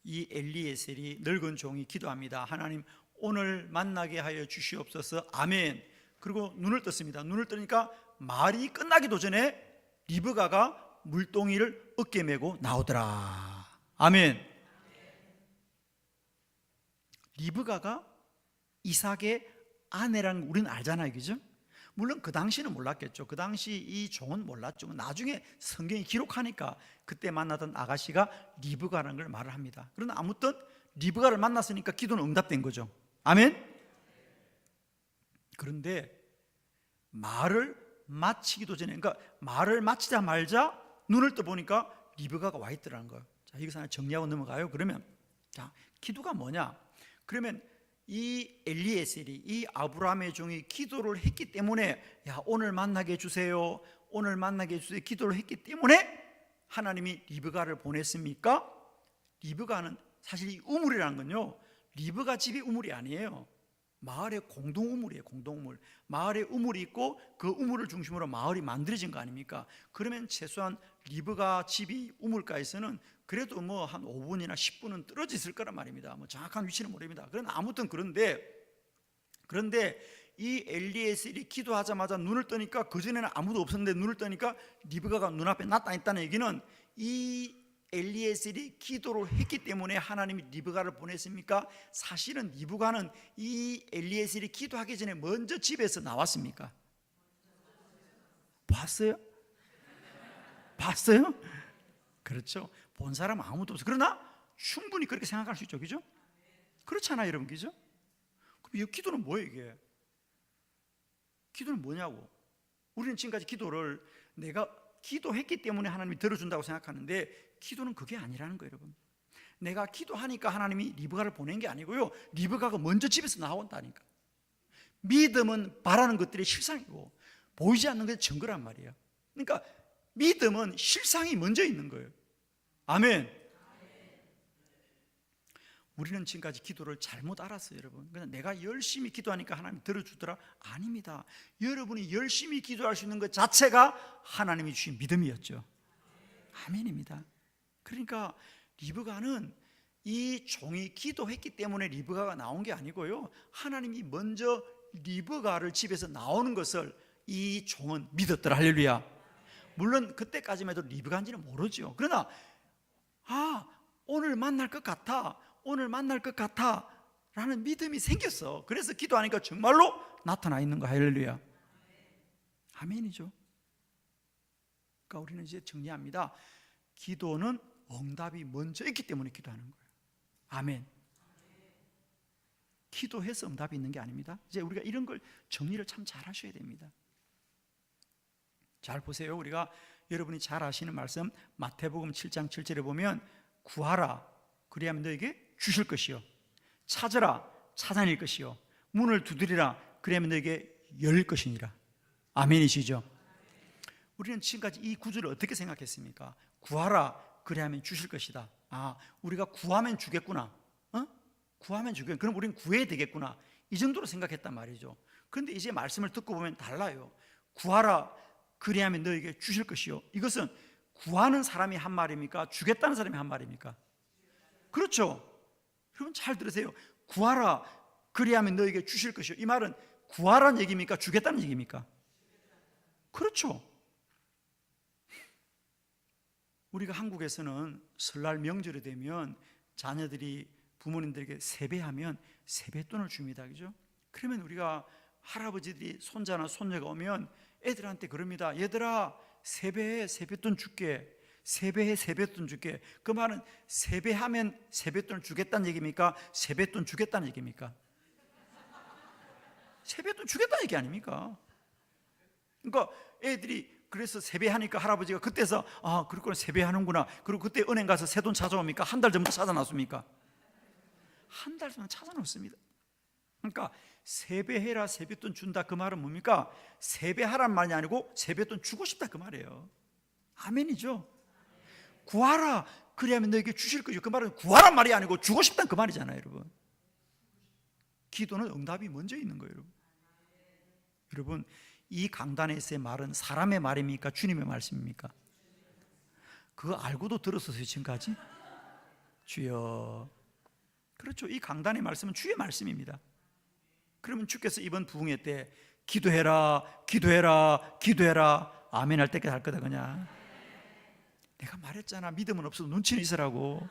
이 엘리에셀이 늙은 종이 기도합니다. 하나님, 오늘 만나게 하여 주시옵소서. 아멘. 그리고 눈을 떴습니다. 눈을 뜨니까 말이 끝나기도 전에 리브가가 물동이를 어깨 메고 나오더라. 아멘. 리브가가 이삭의 아내라는 거 우리는 알잖아요, 그죠? 물론 그 당시는 몰랐겠죠. 그 당시 이 종은 몰랐죠. 나중에 성경이 기록하니까 그때 만나던 아가씨가 리브가라는 걸 말을 합니다. 그러나 아무튼 리브가를 만났으니까 기도는 응답된 거죠. 아멘. 그런데 말을 마치기도 전에, 그러니까 말을 마치자마자 눈을 떠보니까 리브가가 와 있더라는 거예요. 자, 여기서 하나 정리하고 넘어가요. 그러면 자, 기도가 뭐냐? 그러면 이 엘리에셀이, 이 아브라함의 종이 기도를 했기 때문에, 야, 오늘 만나게 해주세요, 오늘 만나게 해주세요, 기도를 했기 때문에 하나님이 리브가를 보냈습니까? 리브가는 사실 이 우물이라는 건요, 리브가 집이 우물이 아니에요. 마을의 공동 우물이에요. 공동 우물. 마을에 우물이 있고 그 우물을 중심으로 마을이 만들어진 거 아닙니까? 그러면 최소한 리브가 집이 우물가에서는 그래도 뭐 한 5분이나 10분은 떨어져 있을 거란 말입니다. 뭐 정확한 위치는 모릅니다. 그러나 아무튼 그런데 이 엘리에셀이 기도하자마자 눈을 뜨니까, 그전에는 아무도 없었는데 눈을 뜨니까 리브가가 눈앞에 나타났다는 얘기는 이 엘리에셀이 기도를 했기 때문에 하나님이 리브가를 보냈습니까? 사실은 리브가는 이 엘리에셀이 기도하기 전에 먼저 집에서 나왔습니까? 봤어요? 봤어요? 그렇죠. 본 사람 아무도 없어요. 그러나 충분히 그렇게 생각할 수 있죠. 그죠? 그렇잖아요, 여러분. 그죠? 그럼 이 기도는 뭐예요, 이게? 기도는 뭐냐고. 우리는 지금까지 기도를 내가 기도했기 때문에 하나님이 들어준다고 생각하는데, 기도는 그게 아니라는 거예요, 여러분. 내가 기도하니까 하나님이 리브가를 보낸 게 아니고요, 리브가가 먼저 집에서 나온다니까. 믿음은 바라는 것들이 실상이고 보이지 않는 것이 증거란 말이에요. 그러니까 믿음은 실상이 먼저 있는 거예요. 아멘. 우리는 지금까지 기도를 잘못 알았어요, 여러분. 그냥 내가 열심히 기도하니까 하나님이 들어주더라? 아닙니다. 여러분이 열심히 기도할 수 있는 것 자체가 하나님이 주신 믿음이었죠. 아멘입니다. 그러니까 리브가는 이 종이 기도했기 때문에 리브가가 나온 게 아니고요, 하나님이 먼저 리브가를 집에서 나오는 것을 이 종은 믿었더라. 할렐루야. 물론 그때까지만 해도 리브가인지는 모르죠. 그러나 오늘 만날 것 같아, 오늘 만날 것 같아 라는 믿음이 생겼어. 그래서 기도하니까 정말로 나타나 있는 거. 할렐루야. 아멘이죠. 그러니까 우리는 이제 정리합니다. 기도는 응답이 먼저 있기 때문에 기도하는 거예요. 아멘. 기도해서 응답이 있는 게 아닙니다. 이제 우리가 이런 걸 정리를 참 잘 하셔야 됩니다. 잘 보세요. 우리가 여러분이 잘 아시는 말씀 마태복음 7장 7절에 보면, 구하라 그리하면 너에게 주실 것이요, 찾으라 찾아낼 것이요, 문을 두드리라 그리하면 너에게 열릴 것이니라. 아멘이시죠? 우리는 지금까지 이 구절을 어떻게 생각했습니까? 구하라 그리하면 주실 것이다. 우리가 구하면 주겠구나. 구하면 주겠구나. 그럼 우리는 구해야 되겠구나. 이 정도로 생각했단 말이죠. 그런데 이제 말씀을 듣고 보면 달라요. 구하라 그리하면 너에게 주실 것이요, 이것은 구하는 사람이 한 말입니까? 주겠다는 사람이 한 말입니까? 그렇죠. 여러분 잘 들으세요. 구하라 그리하면 너에게 주실 것이요, 이 말은 구하라는 얘기입니까? 주겠다는 얘기입니까? 그렇죠. 우리가 한국에서는 설날 명절이 되면 자녀들이 부모님들에게 세배하면 세뱃돈을 줍니다. 그죠? 그러면 우리가 할아버지들이 손자나 손녀가 오면 애들한테 그럽니다. 얘들아, 세배해, 세뱃돈 줄게. 세배해, 세뱃돈 줄게. 그 말은 세배하면 세뱃돈을 주겠다는 얘기입니까? 세뱃돈 주겠다는 얘기입니까? 세뱃돈 주겠다는 얘기 아닙니까? 그러니까 애들이 그래서 세배하니까 할아버지가 그때서 그렇구나, 세배하는구나. 그리고 그때 은행 가서 새 돈 찾아옵니까? 한 달 전부터 찾아놨습니까? 한 달 전에 찾아놓습니다. 그러니까 세배해라, 세뱃돈 준다, 그 말은 뭡니까? 세배하란 말이 아니고 세뱃돈 주고 싶다, 그 말이에요. 아멘이죠? 구하라 그리하면 너에게 주실 것이요, 그 말은 구하란 말이 아니고 주고 싶다, 그 말이잖아요, 여러분. 기도는 응답이 먼저 있는 거예요, 여러분. 여러분, 이 강단에서의 말은 사람의 말입니까? 주님의 말씀입니까? 그거 알고도 들었었어요, 지금까지? 주여. 그렇죠. 이 강단의 말씀은 주의 말씀입니다. 그러면 주께서 이번 부흥회 때 기도해라, 기도해라, 기도해라, 아멘 할 때까지 할 거다, 그냥. 내가 말했잖아, 믿음은 없어도 눈치는 있으라고.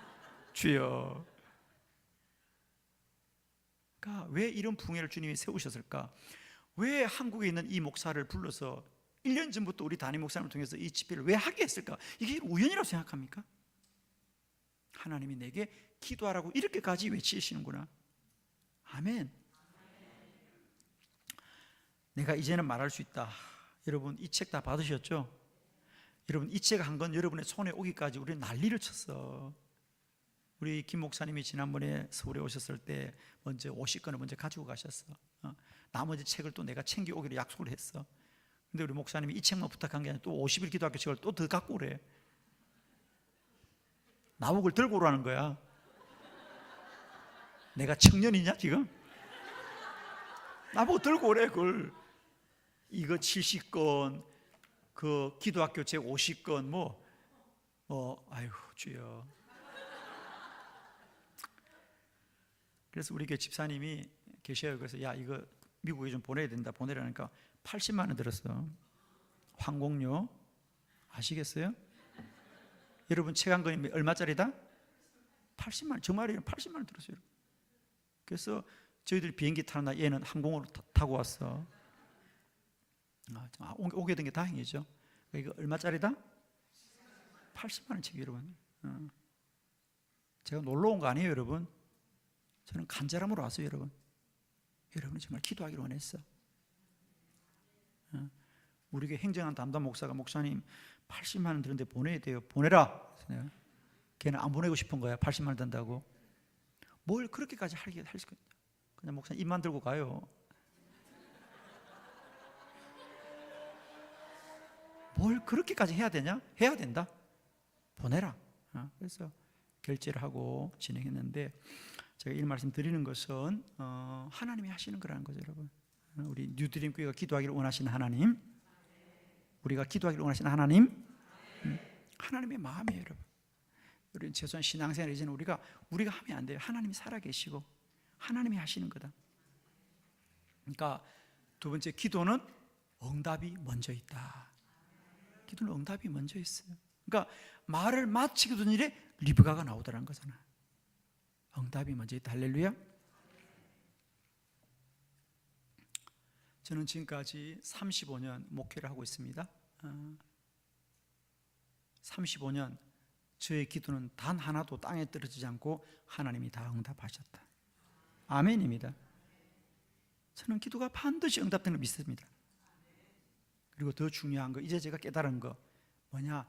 주여. 그러니까 왜 이런 부흥회를 주님이 세우셨을까? 왜 한국에 있는 이 목사를 불러서 1년 전부터 우리 담임 목사님을 통해서 이 집회를 왜 하게 했을까? 이게 우연이라고 생각합니까? 하나님이 내게 기도하라고 이렇게까지 외치시는구나. 아멘. 내가 이제는 말할 수 있다. 여러분 이 책 다 받으셨죠? 여러분 이 책 한 권 여러분의 손에 오기까지 우리 난리를 쳤어. 우리 김 목사님이 지난번에 서울에 오셨을 때 먼저 50권을 먼저 가지고 가셨어. 나머지 책을 또 내가 챙겨오기로 약속을 했어. 근데 우리 목사님이 이 책만 부탁한 게 아니라 또 50일 기도학교 책을 또 더 갖고 오래. 나보고 그걸 들고 오라는 거야. 내가 청년이냐 지금? 나보고 들고 오래 그걸. 이거 70권, 그 기도학교 책 50권 아유 주여. 그래서 우리 교회 집사님이 계셔요. 그래서 야 이거 미국에 좀 보내야 된다. 보내라니까 80만 원 들었어. 항공료 아시겠어요? 여러분 책 한 권이 얼마짜리다? 80만 원. 정말이에요. 80만 원 들었어요. 그래서 저희들이 비행기 타는 날 얘는 항공으로 타고 왔어. 오게 된 게 다행이죠. 이거 얼마짜리다? 80만 원 책이 여러분. 제가 놀러 온 거 아니에요 여러분. 저는 간절함으로 왔어요 여러분. 여러분이 정말 기도하기를 원했어. 우리 교회 행정한 담당 목사가 목사님 80만 원 들었는데 보내야 돼요. 보내라. 걔는 안 보내고 싶은 거야. 80만 원 든다고. 뭘 그렇게까지 할 수 있겠냐. 그냥 목사님 입만 들고 가요. 뭘 그렇게까지 해야 되냐? 해야 된다. 보내라. 그래서 결제를 하고 진행했는데 제가 이 말씀 드리는 것은 하나님이 하시는 거라는 거죠 여러분. 우리 뉴드림 교회가 기도하기를 원하시는 하나님, 우리가 기도하기를 원하시는 하나님, 하나님의 마음이에요 여러분. 우리 최소한 신앙생활 이제는 우리가 하면 안 돼요. 하나님이 살아계시고 하나님이 하시는 거다. 그러니까 두 번째, 기도는 응답이 먼저 있다. 기도는 응답이 먼저 있어요. 그러니까 말을 마치게 된 일에 리브가가 나오더라는 거잖아. 응답이 먼저 있다. 할렐루야. 저는 지금까지 35년 목회를 하고 있습니다. 35년 저의 기도는 단 하나도 땅에 떨어지지 않고 하나님이 다 응답하셨다. 아멘입니다. 저는 기도가 반드시 응답되는 걸 믿습니다. 그리고 더 중요한 거, 이제 제가 깨달은 거 뭐냐,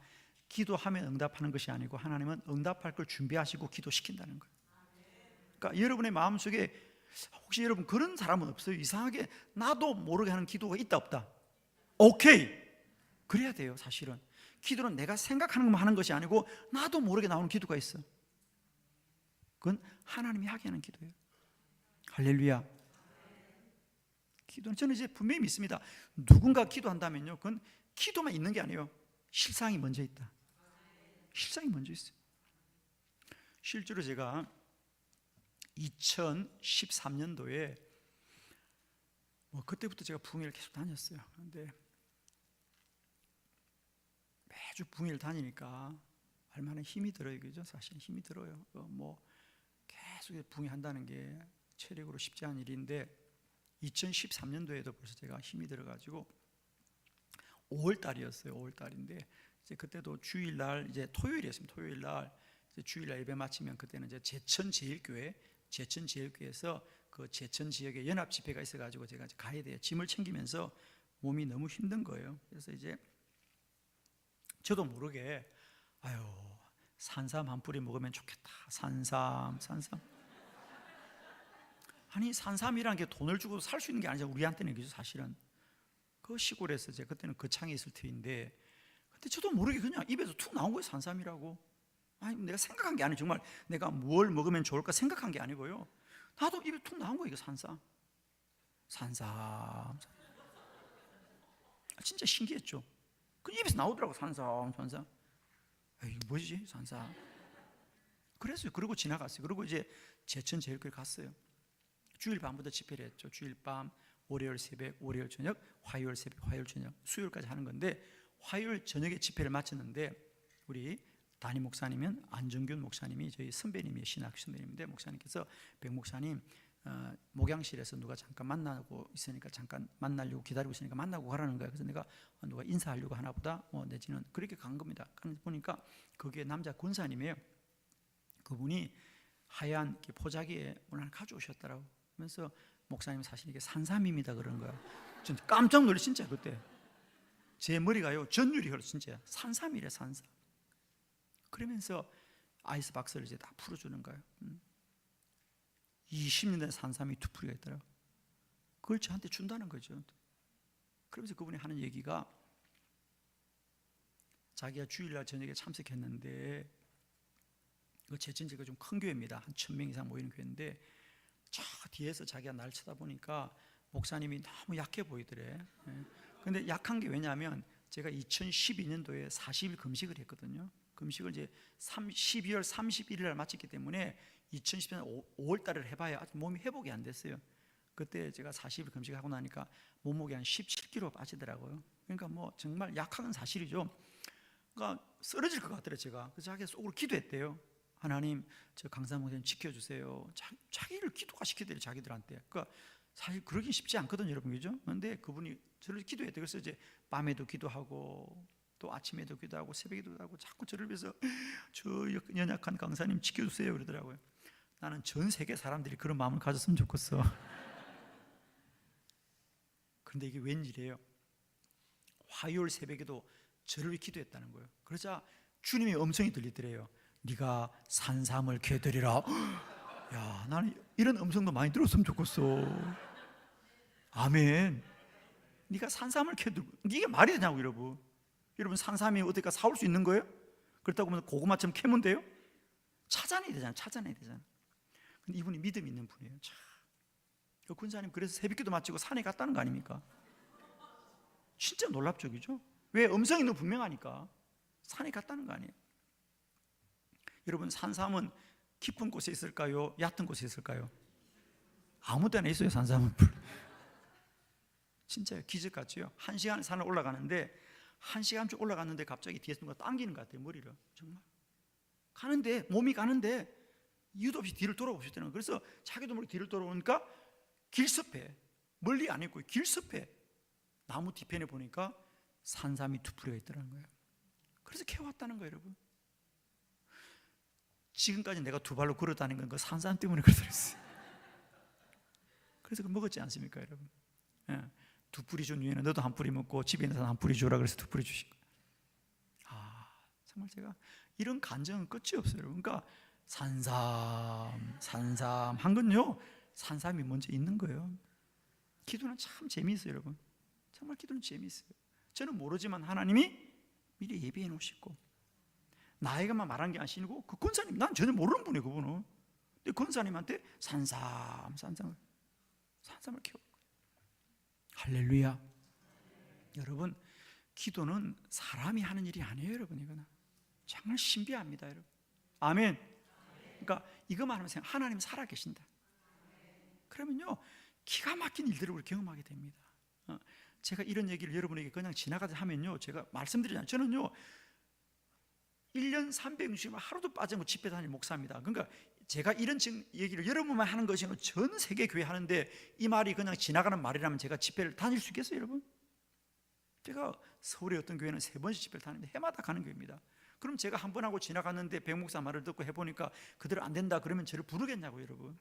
기도하면 응답하는 것이 아니고 하나님은 응답할 걸 준비하시고 기도시킨다는 거예요. 그러니까 여러분의 마음속에 혹시 여러분 그런 사람은 없어요? 이상하게 나도 모르게 하는 기도가 있다 없다? 오케이, 그래야 돼요. 사실은 기도는 내가 생각하는 것만 하는 것이 아니고 나도 모르게 나오는 기도가 있어. 그건 하나님이 하게 하는 기도예요. 할렐루야. 기도는 저는 이제 분명히 믿습니다. 누군가 기도한다면요, 그건 기도만 있는 게 아니에요. 실상이 먼저 있다. 실상이 먼저 있어요. 실제로 제가 2013년도에 그때부터 제가 부흥회를 계속 다녔어요. 그런데 매주 부흥회를 다니니까 얼마나 힘이 들어요, 그죠? 사실 힘이 들어요. 계속 부흥회 한다는 게 체력으로 쉽지 않은 일인데 2013년도에도 벌써 제가 힘이 들어가지고 5월 달이었어요. 5월 달인데 이제 그때도 주일날 이제 토요일이었습니다. 토요일날 이제 주일날 예배 마치면 그때는 이제 제천제일교회에서 그 제천 지역에 연합 집회가 있어가지고 제가 가야 돼요. 짐을 챙기면서 몸이 너무 힘든 거예요. 그래서 이제 저도 모르게 산삼 한 뿌리 먹으면 좋겠다. 산삼. 아니 산삼이라는 게 돈을 주고 살 수 있는 게 아니죠. 우리한테는 그죠. 사실은 그 시골에서 제가 그때는 거창에 있을 터인데 근데 저도 모르게 그냥 입에서 툭 나온 거예요. 산삼이라고. 아니 내가 생각한 게 아니에요. 정말 내가 뭘 먹으면 좋을까 생각한 게 아니고요. 나도 입에 툭 나온 거예요. 이거 산삼. 진짜 신기했죠. 그 입에서 나오더라고. 산삼. 이게 뭐지? 산삼. 그랬어요. 그러고 지나갔어요. 그리고 이제 제천제일교회 갔어요. 주일 밤부터 집회를 했죠. 주일 밤, 월요일 새벽, 월요일 저녁, 화요일 새벽, 화요일 저녁, 수요일까지 하는 건데 화요일 저녁에 집회를 마쳤는데 우리 담임 목사님은 안정균 목사님이 저희 선배님이에요. 신학 선배님인데 목사님께서 백 목사님 목양실에서 누가 잠깐 만나고 있으니까 잠깐 만나려고 기다리고 있으니까 만나고 가라는 거예요. 그래서 내가 누가 인사하려고 하나 보다 내지는 그렇게 간 겁니다. 보니까 거기에 남자 권사님이에요. 그분이 하얀 이렇게 포자기에 뭘 하나 가져오셨더라고. 그러면서 목사님 사실 이게 산삼입니다 그런 거야. 진짜 깜짝 놀래. 진짜 그때 제 머리가요 전율이 흘러. 진짜 산삼이래, 산삼. 그러면서 아이스박스를 이제 다 풀어주는 거예요. 20년 된 산삼이 2풀이가 있더라고. 그걸 저한테 준다는 거죠. 그러면서 그분이 하는 얘기가, 자기가 주일날 저녁에 참석했는데, 그 제천지가 좀 큰 교회입니다. 한 1000명 이상 모이는 교회인데, 저 뒤에서 자기가 날 쳐다보니까 목사님이 너무 약해 보이더래. 근데 약한 게 왜냐하면 제가 2012년도에 40일 금식을 했거든요. 금식을 이제 12월 31일 날 마쳤기 때문에 2014년 5월 달을 해봐야 아직 몸이 회복이 안 됐어요. 그때 제가 40일 금식하고 나니까 몸무게 한 17kg 빠지더라고요. 그러니까 뭐 정말 약한 건 사실이죠. 그러니까 쓰러질 것 같더래 제가. 그래서 자기가 속으로 기도했대요. 하나님, 저 강사 목사님 지켜주세요. 자기를 기도가 시키더래 자기들한테. 그러니까 사실 그러긴 쉽지 않거든요, 여러분, 그죠? 그런데 그분이 저를 기도했대요. 그래서 이제 밤에도 기도하고 또 아침에도 기도하고 새벽에도 기도하고 자꾸 저를 위해서 저 연약한 강사님 지켜주세요 그러더라고요. 나는 전 세계 사람들이 그런 마음을 가졌으면 좋겠어. 그런데 이게 웬일이에요? 화요일 새벽에도 저를 위해 기도했다는 거예요. 그러자 주님이 음성이 들리더래요. 네가 산삼을 캐들이라. 야, 나는 이런 음성도 많이 들었으면 좋겠어. 아멘. 네가 산삼을 캐들고, 이게 말이 되냐고 여러분. 여러분, 산삼이 어디가 사올 수 있는 거예요? 그렇다고 하면 고구마처럼 캐면 돼요? 찾아내야 되잖아. 찾아내야 되잖아. 근데 이분이 믿음 있는 분이에요. 참. 그 군사님 그래서 새벽기도 마치고 산에 갔다는 거 아닙니까? 진짜 놀랍죠, 그죠? 왜? 음성이 너무 분명하니까 산에 갔다는 거 아니에요. 여러분, 산삼은 깊은 곳에 있을까요? 얕은 곳에 있을까요? 아무 데나 있어요, 산삼은. 진짜요, 기적같이요. 1시간 산을 올라가는데 1시간 쭉 올라갔는데 갑자기 뒤에서 누가 당기는 것 같아요, 머리를. 정말 가는데, 몸이 가는데 이유도 없이 뒤를 돌아보시더라고요. 그래서 자기도 모르게 뒤를 돌아보니까 길섭해, 멀리 안 있고 길섭해 나무 뒤편에 보니까 산삼이 2풀이가 있더라는 거예요. 그래서 캐왔다는 거예요, 여러분. 지금까지 내가 2발로 걸어 다니는 건 그 산삼 때문에 그러더랬어요. 그래서 그 먹었지 않습니까, 여러분? 예. 2풀이 준 이유는 너도 1풀이 먹고 집에 있는 사람 1풀이 주라 그래서 2풀이 주신 거예요. 정말 제가 이런 간증은 끝이 없어요, 여러분. 그러니까 산삼 한 건요, 산삼이 먼저 있는 거예요. 기도는 참 재미있어요, 여러분. 정말 기도는 재미있어요. 저는 모르지만 하나님이 미리 예비해 놓으시고, 나에게만 말한 게 아니고 그 권사님, 난 전혀 모르는 분이에요, 그분은. 근데 권사님한테 산삼을 키워. 할렐루야. 여러분, 기도는 사람이 하는 일이 아니에요, 여러분. 이거는 정말 신비합니다, 여러분. 아멘. 그러니까 이것만 하면 하나님 살아계신다. 그러면요, 기가 막힌 일들을 우리 경험하게 됩니다. 제가 이런 얘기를 여러분에게 그냥 지나가다 하면요, 제가 말씀드리잖아요. 저는요 1년 360일 하루도 빠지지 않고 집회 다니는 목사입니다. 그러니까 제가 이런 얘기를 여러분만 하는 것이 아니고 전 세계 교회 하는데, 이 말이 그냥 지나가는 말이라면 제가 집회를 다닐 수 있겠어요, 여러분? 제가 서울의 어떤 교회는 3번씩 집회를 다니는데 해마다 가는 교회입니다. 그럼 제가 한 번 하고 지나갔는데 백 목사 말을 듣고 해보니까 그대로 안 된다 그러면 저를 부르겠냐고요, 여러분.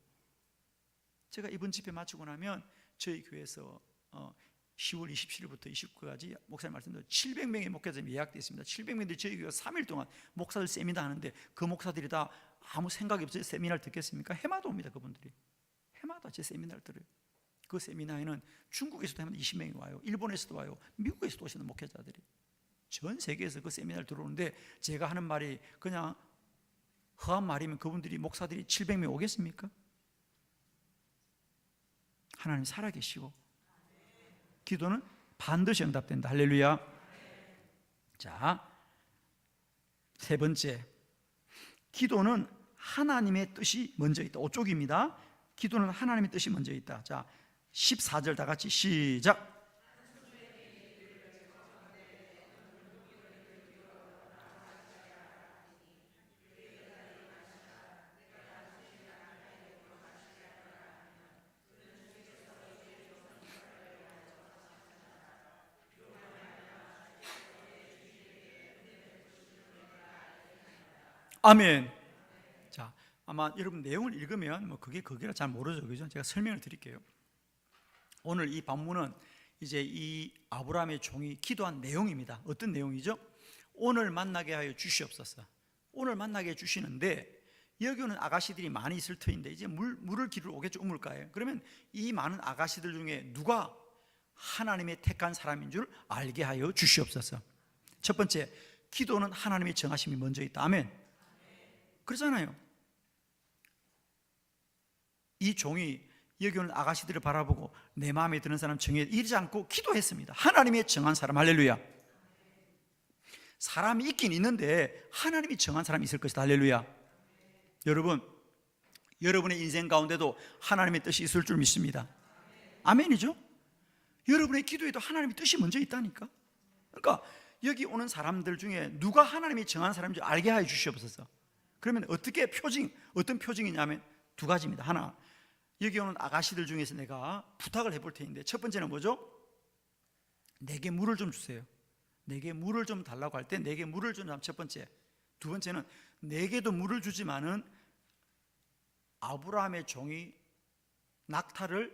제가 이번 집회 마치고 나면 저희 교회에서 10월 27일부터 29일까지 목사님 말씀대로 700명의 목회자들이 예약되어 있습니다. 700명들이 저희 교회가 3일 동안 목사들 세미나 하는데, 그 목사들이 다 아무 생각이 없어요. 세미나를 듣겠습니까? 해마다 옵니다. 그분들이 해마다 제 세미나를 들어요. 그 세미나에는 중국에서도 해마다 20명이 와요. 일본에서도 와요. 미국에서도 오시는 목회자들이 전 세계에서 그 세미나를 들어오는데, 제가 하는 말이 그냥 허한 말이면 그분들이, 목사들이 700명 오겠습니까? 하나님 살아계시고 기도는 반드시 응답된다. 할렐루야. 자, 3번째, 기도는 하나님의 뜻이 먼저 있다. 5쪽입니다. 기도는 하나님의 뜻이 먼저 있다. 자, 14절 다 같이 시작. 아멘. 자, 아마 여러분 내용을 읽으면 뭐 그게 그게라 잘 모르죠, 그죠? 제가 설명을 드릴게요. 오늘 이 본문은 이제 이 아브라함의 종이 기도한 내용입니다. 어떤 내용이죠? 오늘 만나게 하여 주시옵소서. 오늘 만나게 해 주시는데 여기 오는 아가씨들이 많이 있을 터인데 이제 물을 기르러 오겠죠, 우물가에. 그러면 이 많은 아가씨들 중에 누가 하나님의 택한 사람인 줄 알게 하여 주시옵소서. 첫 번째, 기도는 하나님의 정하심이 먼저 있다. 아멘. 그러잖아요. 이 종이 여기 오는 아가씨들을 바라보고 내 마음에 드는 사람 정해 이르지 않고 기도했습니다. 하나님의 정한 사람. 할렐루야. 사람이 있긴 있는데 하나님이 정한 사람이 있을 것이다. 할렐루야. 여러분, 여러분의 인생 가운데도 하나님의 뜻이 있을 줄 믿습니다. 아멘이죠? 여러분의 기도에도 하나님의 뜻이 먼저 있다니까. 그러니까 여기 오는 사람들 중에 누가 하나님이 정한 사람인지 알게 하여 주시옵소서. 그러면 어떻게 어떤 표징이냐면 두 가지입니다. 하나, 여기 오는 아가씨들 중에서 내가 부탁을 해볼 테는데 첫 번째는 뭐죠? 내게 물을 좀 주세요. 내게 물을 좀 달라고 할 때 내게 물을 좀, 첫 번째. 두 번째는 내게도 물을 주지만은 아브라함의 종이 낙타를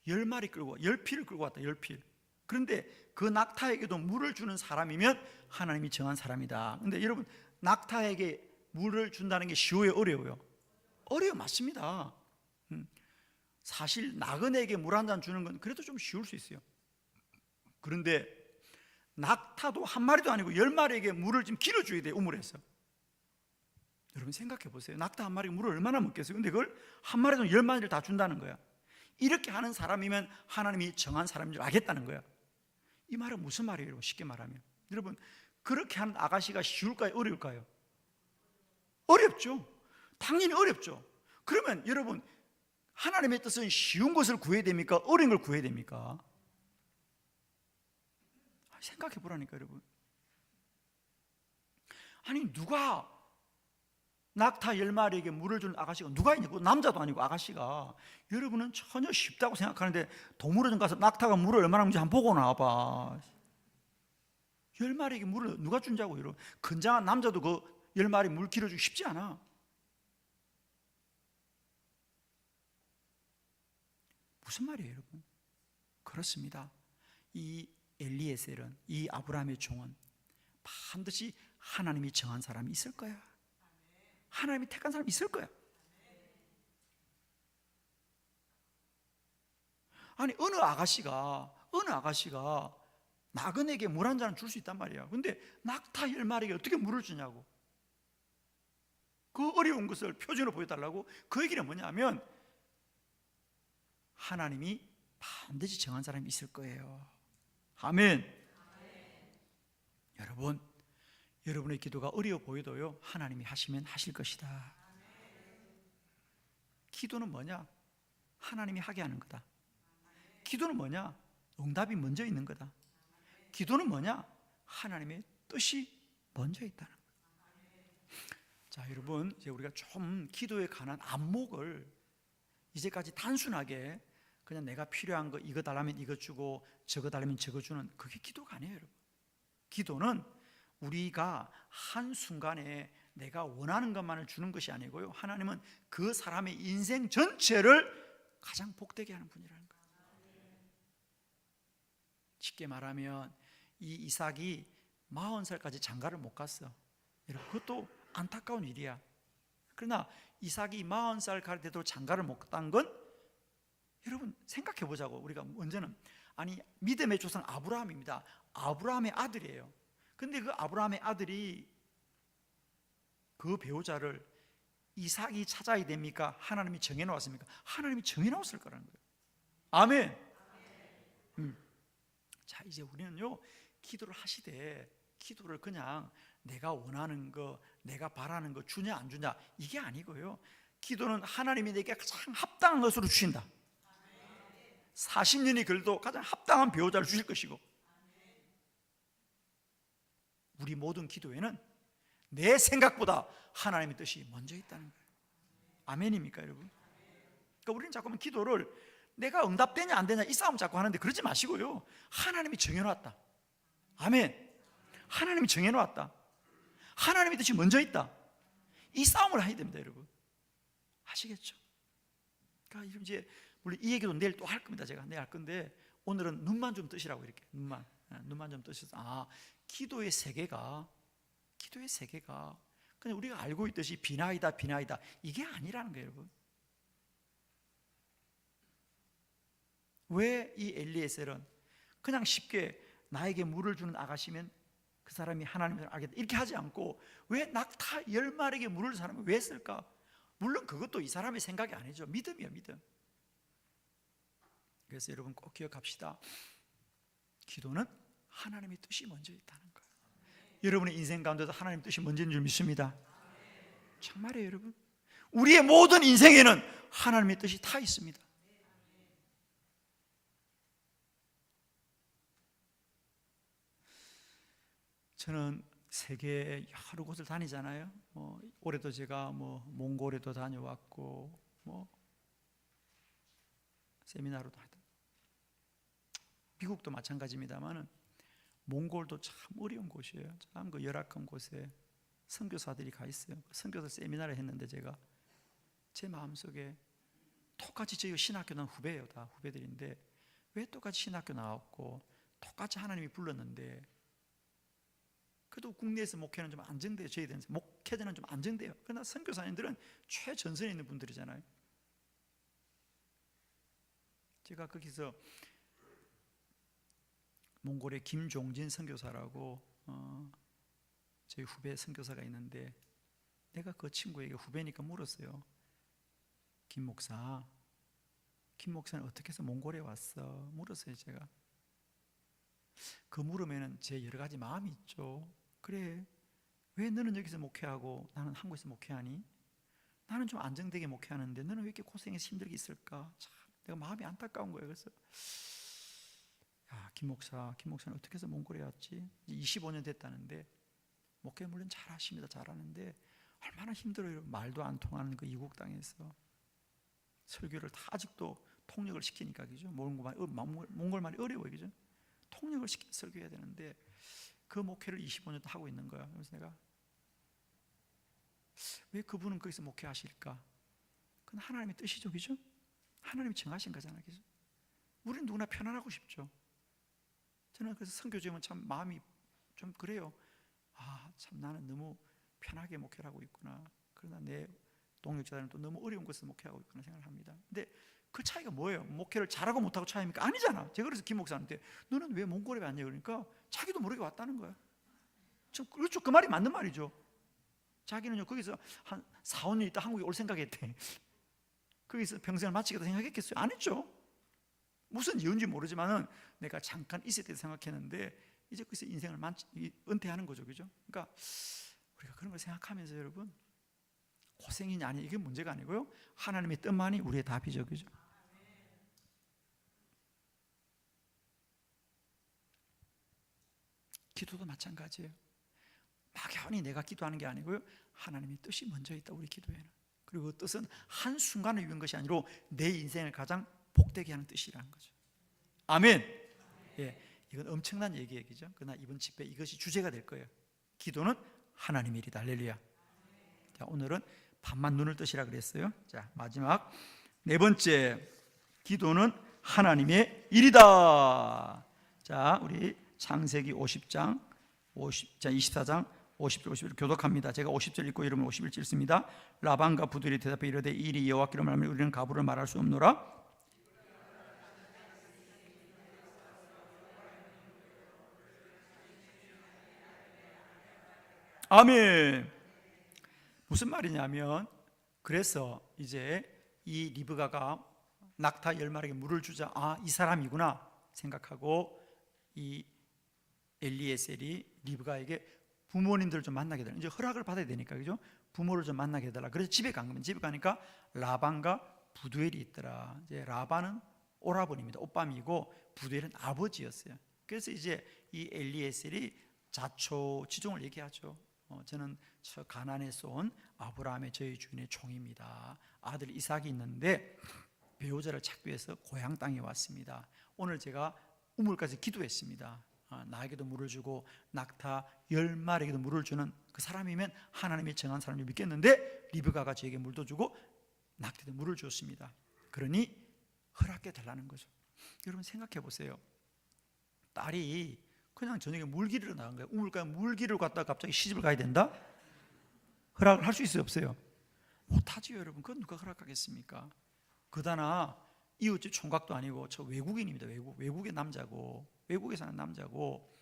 10마리 끌고 10필을 끌고 왔다. 10필. 그런데 그 낙타에게도 물을 주는 사람이면 하나님이 정한 사람이다. 근데 여러분, 낙타에게 물을 준다는 게 쉬워요, 어려워요? 어려워, 맞습니다. 사실 나그네에게 물 한 잔 주는 건 그래도 좀 쉬울 수 있어요. 그런데 낙타도 한 마리도 아니고 10마리에게 물을 좀 길어줘야 돼요, 우물에서. 여러분 생각해 보세요. 낙타 한 마리가 물을 얼마나 먹겠어요? 근데 그걸 한 마리도 10마리를 다 준다는 거야. 이렇게 하는 사람이면 하나님이 정한 사람인 줄 알겠다는 거야. 이 말은 무슨 말이에요? 쉽게 말하면, 여러분, 그렇게 하는 아가씨가 쉬울까요? 어려울까요? 어렵죠. 당연히 어렵죠. 그러면 여러분, 하나님의 뜻은 쉬운 것을 구해야 됩니까? 어려운 걸 구해야 됩니까? 생각해 보라니까, 여러분. 아니, 누가 낙타 10마리에게 물을 주는 아가씨가 누가 있냐고. 남자도 아니고 아가씨가. 여러분은 전혀 쉽다고 생각하는데 동물원 가서 낙타가 물을 얼마나 먹는지 한번 보고 나와봐. 10마리에게 물을 누가 준다고. 여러분, 건장한 남자도 그 10마리 물 길어주기 쉽지 않아. 무슨 말이에요, 여러분? 그렇습니다. 이 엘리에셀은, 이 아브라함의 종은 반드시 하나님이 정한 사람이 있을 거야. 하나님이 택한 사람이 있을 거야. 아니, 어느 아가씨가 나그네에게 물 한 잔 줄 수 있단 말이야. 근데 낙타 10마리에게 어떻게 물을 주냐고. 그 어려운 것을 표준으로 보여달라고. 그 얘기는 뭐냐면 하나님이 반드시 정한 사람이 있을 거예요. 아멘. 여러분, 여러분의 기도가 어려워 보여도요, 하나님이 하시면 하실 것이다. 기도는 뭐냐? 하나님이 하게 하는 거다. 기도는 뭐냐? 응답이 먼저 있는 거다. 기도는 뭐냐? 하나님의 뜻이 먼저 있다는 거다. 자, 여러분, 이제 우리가 좀 기도에 관한 안목을 이제까지 단순하게 그냥 내가 필요한 거 이거 달라면 이거 주고 저거 달라면 저거 주는, 그게 기도가 아니에요, 여러분. 기도는 우리가 한순간에 내가 원하는 것만을 주는 것이 아니고요, 하나님은 그 사람의 인생 전체를 가장 복되게 하는 분이라는 거예요. 쉽게 말하면 이 이삭이 40살까지 장가를 못 갔어. 여러분, 그것도 안타까운 일이야. 그러나 이삭이 40살 갈 때도 장가를 못 간 건, 여러분 생각해 보자고. 우리가 먼저는, 아니, 믿음의 조상 아브라함입니다. 아브라함의 아들이에요. 근데 그 아브라함의 아들이 그 배우자를 이삭이 찾아야 됩니까? 하나님이 정해놓았습니까? 하나님이 정해놓았을 거라는 거예요. 아멘. 자, 이제 우리는요, 기도를 하시되 기도를 그냥 내가 원하는 거, 내가 바라는 거 주냐 안 주냐, 이게 아니고요, 기도는 하나님이 내게 가장 합당한 것으로 주신다. 40년이 걸려도 가장 합당한 배우자를 주실 것이고, 우리 모든 기도에는 내 생각보다 하나님의 뜻이 먼저 있다는 거예요. 아멘입니까, 여러분? 그러니까 우리는 자꾸만 기도를 내가 응답되냐 안 되냐 이 싸움 자꾸 하는데 그러지 마시고요, 하나님이 정해놓았다. 아멘. 하나님이 정해놓았다. 하나님의 뜻이 먼저 있다. 이 싸움을 해야 됩니다, 여러분. 아시겠죠? 그러니까 이제 물론 이 얘기도 내일 또 할 겁니다. 제가 내일 할 건데 오늘은 눈만 좀 뜨시라고 이렇게 눈만 좀 뜨셔서 기도의 세계가 그냥 우리가 알고 있듯이 비나이다 이게 아니라는 거예요, 여러분. 왜 이 엘리에셀은 그냥 쉽게 나에게 물을 주는 아가씨면 그 사람이 하나님을 알겠다 이렇게 하지 않고 왜 낙타 10마리에게 물을 준 사람을 왜 쓸까? 물론 그것도 이 사람의 생각이 아니죠. 믿음이에요, 믿음. 그래서 여러분 꼭 기억합시다. 기도는 하나님의 뜻이 먼저 있다는 거예요. 여러분의 인생 가운데도 하나님의 뜻이 먼저인 줄 믿습니다. 정말이에요, 여러분. 우리의 모든 인생에는 하나님의 뜻이 다 있습니다. 저는 세계 여러 곳을 다니잖아요. 올해도 제가 몽골에도 다녀왔고 세미나로도 하다. 미국도 마찬가지입니다만은 몽골도 참 어려운 곳이에요. 참 그 열악한 곳에 선교사들이 가 있어요. 선교사 세미나를 했는데 제가 제 마음속에 똑같이 저희 신학교 나온 후배예요. 다 후배들인데 왜 똑같이 신학교 나왔고 똑같이 하나님이 불렀는데 그래도 국내에서 목회는 좀 안정돼요. 저희들은 목회자는 좀 안정돼요. 그러나 선교사님들은 최전선에 있는 분들이잖아요. 제가 거기서 몽골의 김종진 선교사라고 저희 후배 선교사가 있는데 내가 그 친구에게 후배니까 물었어요. 김 목사는 어떻게 해서 몽골에 왔어? 물었어요. 제가 그 물으면 제 여러 가지 마음이 있죠. 그래, 왜 너는 여기서 목회하고 나는 한국에서 목회하니? 나는 좀 안정되게 목회하는데 너는 왜 이렇게 고생해서 힘들게 있을까? 참 내가 마음이 안타까운 거예요. 그래서 김 목사는 어떻게 해서 몽골에 왔지? 25년 됐다는데 목회 물론 잘하십니다. 잘하는데 얼마나 힘들어요. 말도 안 통하는 그 이국 땅에서 설교를 다 아직도 통역을 시키니까 그죠? 몽골말이 어려워요. 그죠? 통역을 시켜 설교해야 되는데 그 목회를 25년 하고 있는 거야. 그래서 내가 왜 그분은 거기서 목회하실까? 그건 하나님의 뜻이죠, 그죠? 하나님이 정하신 거잖아요, 그죠? 우리는 누구나 편안하고 싶죠. 저는 그래서 선교지면 참 마음이 좀 그래요. 참 나는 너무 편하게 목회를 하고 있구나. 그러나 내 동역자들은 또 너무 어려운 곳에서 목회하고 있구나 생각을 합니다. 근데 그 차이가 뭐예요? 목회를 잘하고 못하고 차이입니까? 아니잖아. 제가 그래서 김 목사한테 너는 왜 몽골에 왔냐 그러니까 자기도 모르게 왔다는 거야. 그렇죠. 그 말이 맞는 말이죠. 자기는요 거기서 한 4, 5년 있다 한국에 올 생각했대. 거기서 평생을 마치겠다 생각했겠어요? 안 했죠. 무슨 이유인지 모르지만은 내가 잠깐 있을 때 생각했는데 이제 거기서 인생을 은퇴하는 거죠, 그죠? 그러니까 우리가 그런 걸 생각하면서 여러분 고생이냐 아니 이게 문제가 아니고요. 하나님의 뜻만이 우리의 답이죠, 그죠? 기도도 마찬가지예요. 막연히 내가 기도하는 게 아니고요. 하나님의 뜻이 먼저 있다 우리 기도에는. 그리고 그 뜻은 한순간에 이룬 것이 아니라 내 인생을 가장 복되게 하는 뜻이라는 거죠. 아멘. 예, 이건 엄청난 얘기죠. 그러나 이번 집회 이것이 주제가 될 거예요. 기도는 하나님의 일이다. 할렐루야. 자, 오늘은 밤만 눈을 뜨시라 그랬어요. 자, 마지막 네 번째, 기도는 하나님의 일이다. 자, 우리 창세기 50장 24장 50절 51절 교독합니다. 제가 50절 읽고 여러분 51절 읽습니다. 라반과 부들이 대답해 이르되 이 일이 여호와께로 말하면 우리는 가부를 말할 수 없노라. 아멘. 무슨 말이냐면 그래서 이제 이 리브가가 낙타 10마리에게 물을 주자 이 사람이구나 생각하고 이 엘리에셀이 리브가에게 부모님들을 좀 만나게 해달라. 이제 허락을 받아야 되니까 그죠? 부모를 좀 만나게 해달라. 그래서 집에 간 겁니다. 집에 가니까 라반과 부두엘이 있더라. 이제 라반은 오라버니입니다. 오빠미고 부두엘은 아버지였어요. 그래서 이제 이 엘리에셀이 자초지종을 얘기하죠. 저는 저 가나안에서 온 아브라함의 저희 주인의 종입니다. 아들 이삭이 있는데 배우자를 찾기 위해서 고향 땅에 왔습니다. 오늘 제가 우물까지 기도했습니다. 나에게도 물을 주고 낙타 10마리에게도 물을 주는 그 사람이면 하나님이 정한 사람을 믿겠는데 리브가가 저에게 물도 주고 낙태도 물을 줬습니다. 그러니 허락해 달라는 거죠. 여러분 생각해 보세요. 딸이 그냥 저녁에 물기르러 나간 거예요. 우물가에 물기를 갔다가 갑자기 시집을 가야 된다? 허락을 할 수 있어요, 없어요? 못하지요, 여러분. 그건 누가 허락하겠습니까? 그다나 이웃집 총각도 아니고 저 외국인입니다. 외국의 남자고, 외국에 사는 남자고,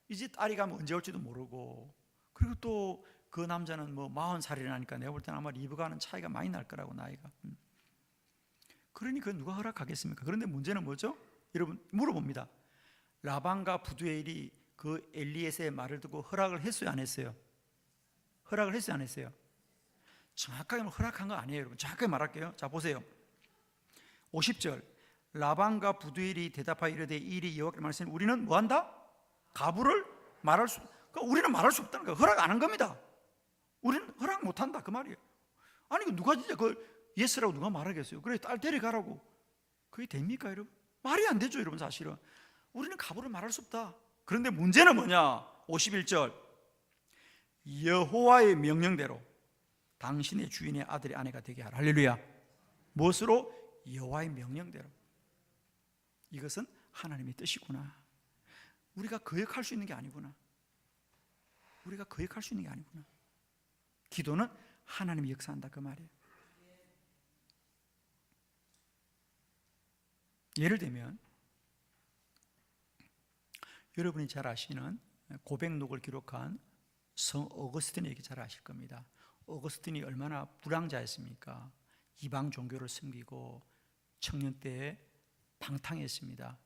이제 딸이 가면 언제 올지도 모르고, 그리고 또 그 남자는 뭐 40살이라니까 내가 볼 때는 아마 리브가는 차이가 많이 날 거라고, 나이가. 그러니 그건 누가 허락하겠습니까? 그런데 문제는 뭐죠? 여러분 물어봅니다. 라반과 부두엘이 그 엘리에세의 말을 듣고 허락을 했어요, 안 했어요? 허락을 했어요, 안 했어요? 정확하게는 허락한 거 아니에요, 여러분. 정확하게 말할게요. 자, 보세요. 50절. 라반과 부두엘이 대답하여 이르되 이 일이 여호와께 말하시니 우리는 뭐한다? 가부를 말할 수, 그러니까 우리는 말할 수 없다는 거예요. 허락 안 한 겁니다. 우리는 허락 못 한다, 그 말이에요. 아니 누가 진짜 그 예스라고 누가 말하겠어요? 그래, 딸 데려가라고. 그게 됩니까, 여러분? 말이 안 되죠, 여러분. 사실은 우리는 가부를 말할 수 없다. 그런데 문제는 뭐냐? 51절. 여호와의 명령대로 당신의 주인의 아들의 아내가 되게 하라. 할렐루야. 무엇으로? 여호와의 명령대로. 이것은 하나님의 뜻이구나. 우리가 거역할 수 있는 게 아니구나. 우리가 거역할 수 있는 게 아니구나. 기도는 하나님이 역사한다, 그 말이에요. 예를 들면 여러분이 잘 아시는 고백록을 기록한 성 어거스틴 얘기 잘 아실 겁니다. 어거스틴이 얼마나 불황자였습니까? 이방 종교를 섬기고 청년 때에 방탕했습니다.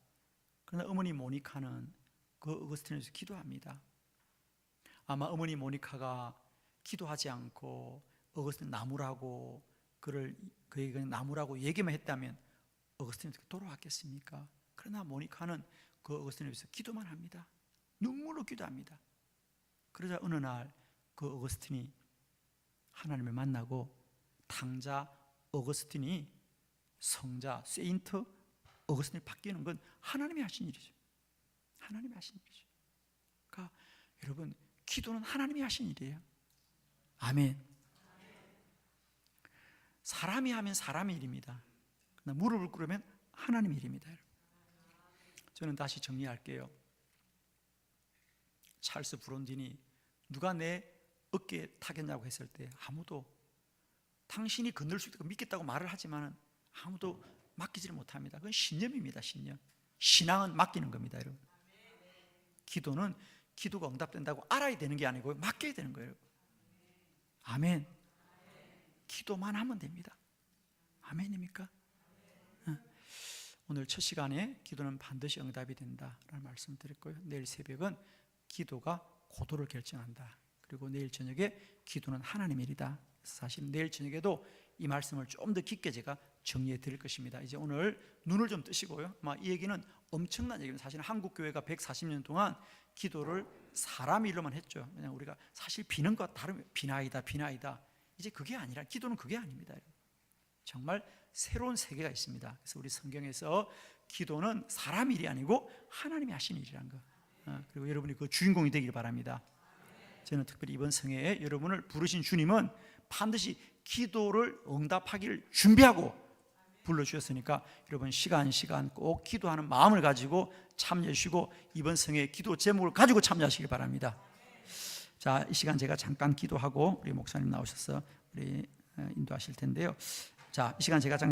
그러나 어머니 모니카는 그 어거스틴을 위해서 기도합니다. 아마 어머니 모니카가 기도하지 않고 어거스틴 나무라고 그에게 나무라고 얘기만 했다면 어거스틴이 어떻게 돌아왔겠습니까? 그러나 모니카는 그 어거스틴을 위해서 기도만 합니다. 눈물로 기도합니다. 그러자 어느 날 그 어거스틴이 하나님을 만나고 탕자 어거스틴이 성자 세인트 어거스틴이 바뀌는 건 하나님이 하신 일이죠. 하나님이 하신 일이죠. 그러니까 여러분, 기도는 하나님이 하신 일이에요. 아멘. 사람이 하면 사람의 일입니다. 그러나 무릎을 꿇으면 하나님의 일입니다. 저는 다시 정리할게요. 찰스 브론딘이 누가 내 어깨에 타겠냐고 했을 때 아무도 당신이 건널 수 있다고 믿겠다고 말을 하지만 아무도 맡기지를 못합니다. 그건 신념입니다. 신념. 신앙은 맡기는 겁니다, 여러분. 기도는 기도가 응답된다고 알아야 되는 게 아니고 맡겨야 되는 거예요. 아멘. 기도만 하면 됩니다. 아멘입니까? 오늘 첫 시간에 기도는 반드시 응답이 된다라는 말씀을 드렸고요. 내일 새벽은 기도가 고도를 결정한다. 그리고 내일 저녁에 기도는 하나님의 일이다. 그래서 사실 내일 저녁에도 이 말씀을 좀 더 깊게 제가 정리해 드릴 것입니다. 이제 오늘 눈을 좀 뜨시고요. 이 얘기는 엄청난 얘기입니다. 사실 한국 교회가 140년 동안 기도를 사람 일로만 했죠. 그냥 우리가 사실 비는 것 다르면 비나이다. 이제 그게 아니라 기도는 그게 아닙니다. 정말 새로운 세계가 있습니다. 그래서 우리 성경에서 기도는 사람 일이 아니고 하나님이 하신 일이라는 거. 그리고 여러분이 그 주인공이 되길 바랍니다. 저는 특별히 이번 성회에 여러분을 부르신 주님은 반드시 기도를 응답하기를 준비하고 불러주셨으니까 여러분 시간 꼭 기도하는 마음을 가지고 참여해 주시고 이번 성회 기도 제목을 가지고 참여하시길 바랍니다. 자, 이 시간 제가 잠깐 기도하고 우리 목사님 나오셔서 우리 인도하실 텐데요. 자, 이 시간 제가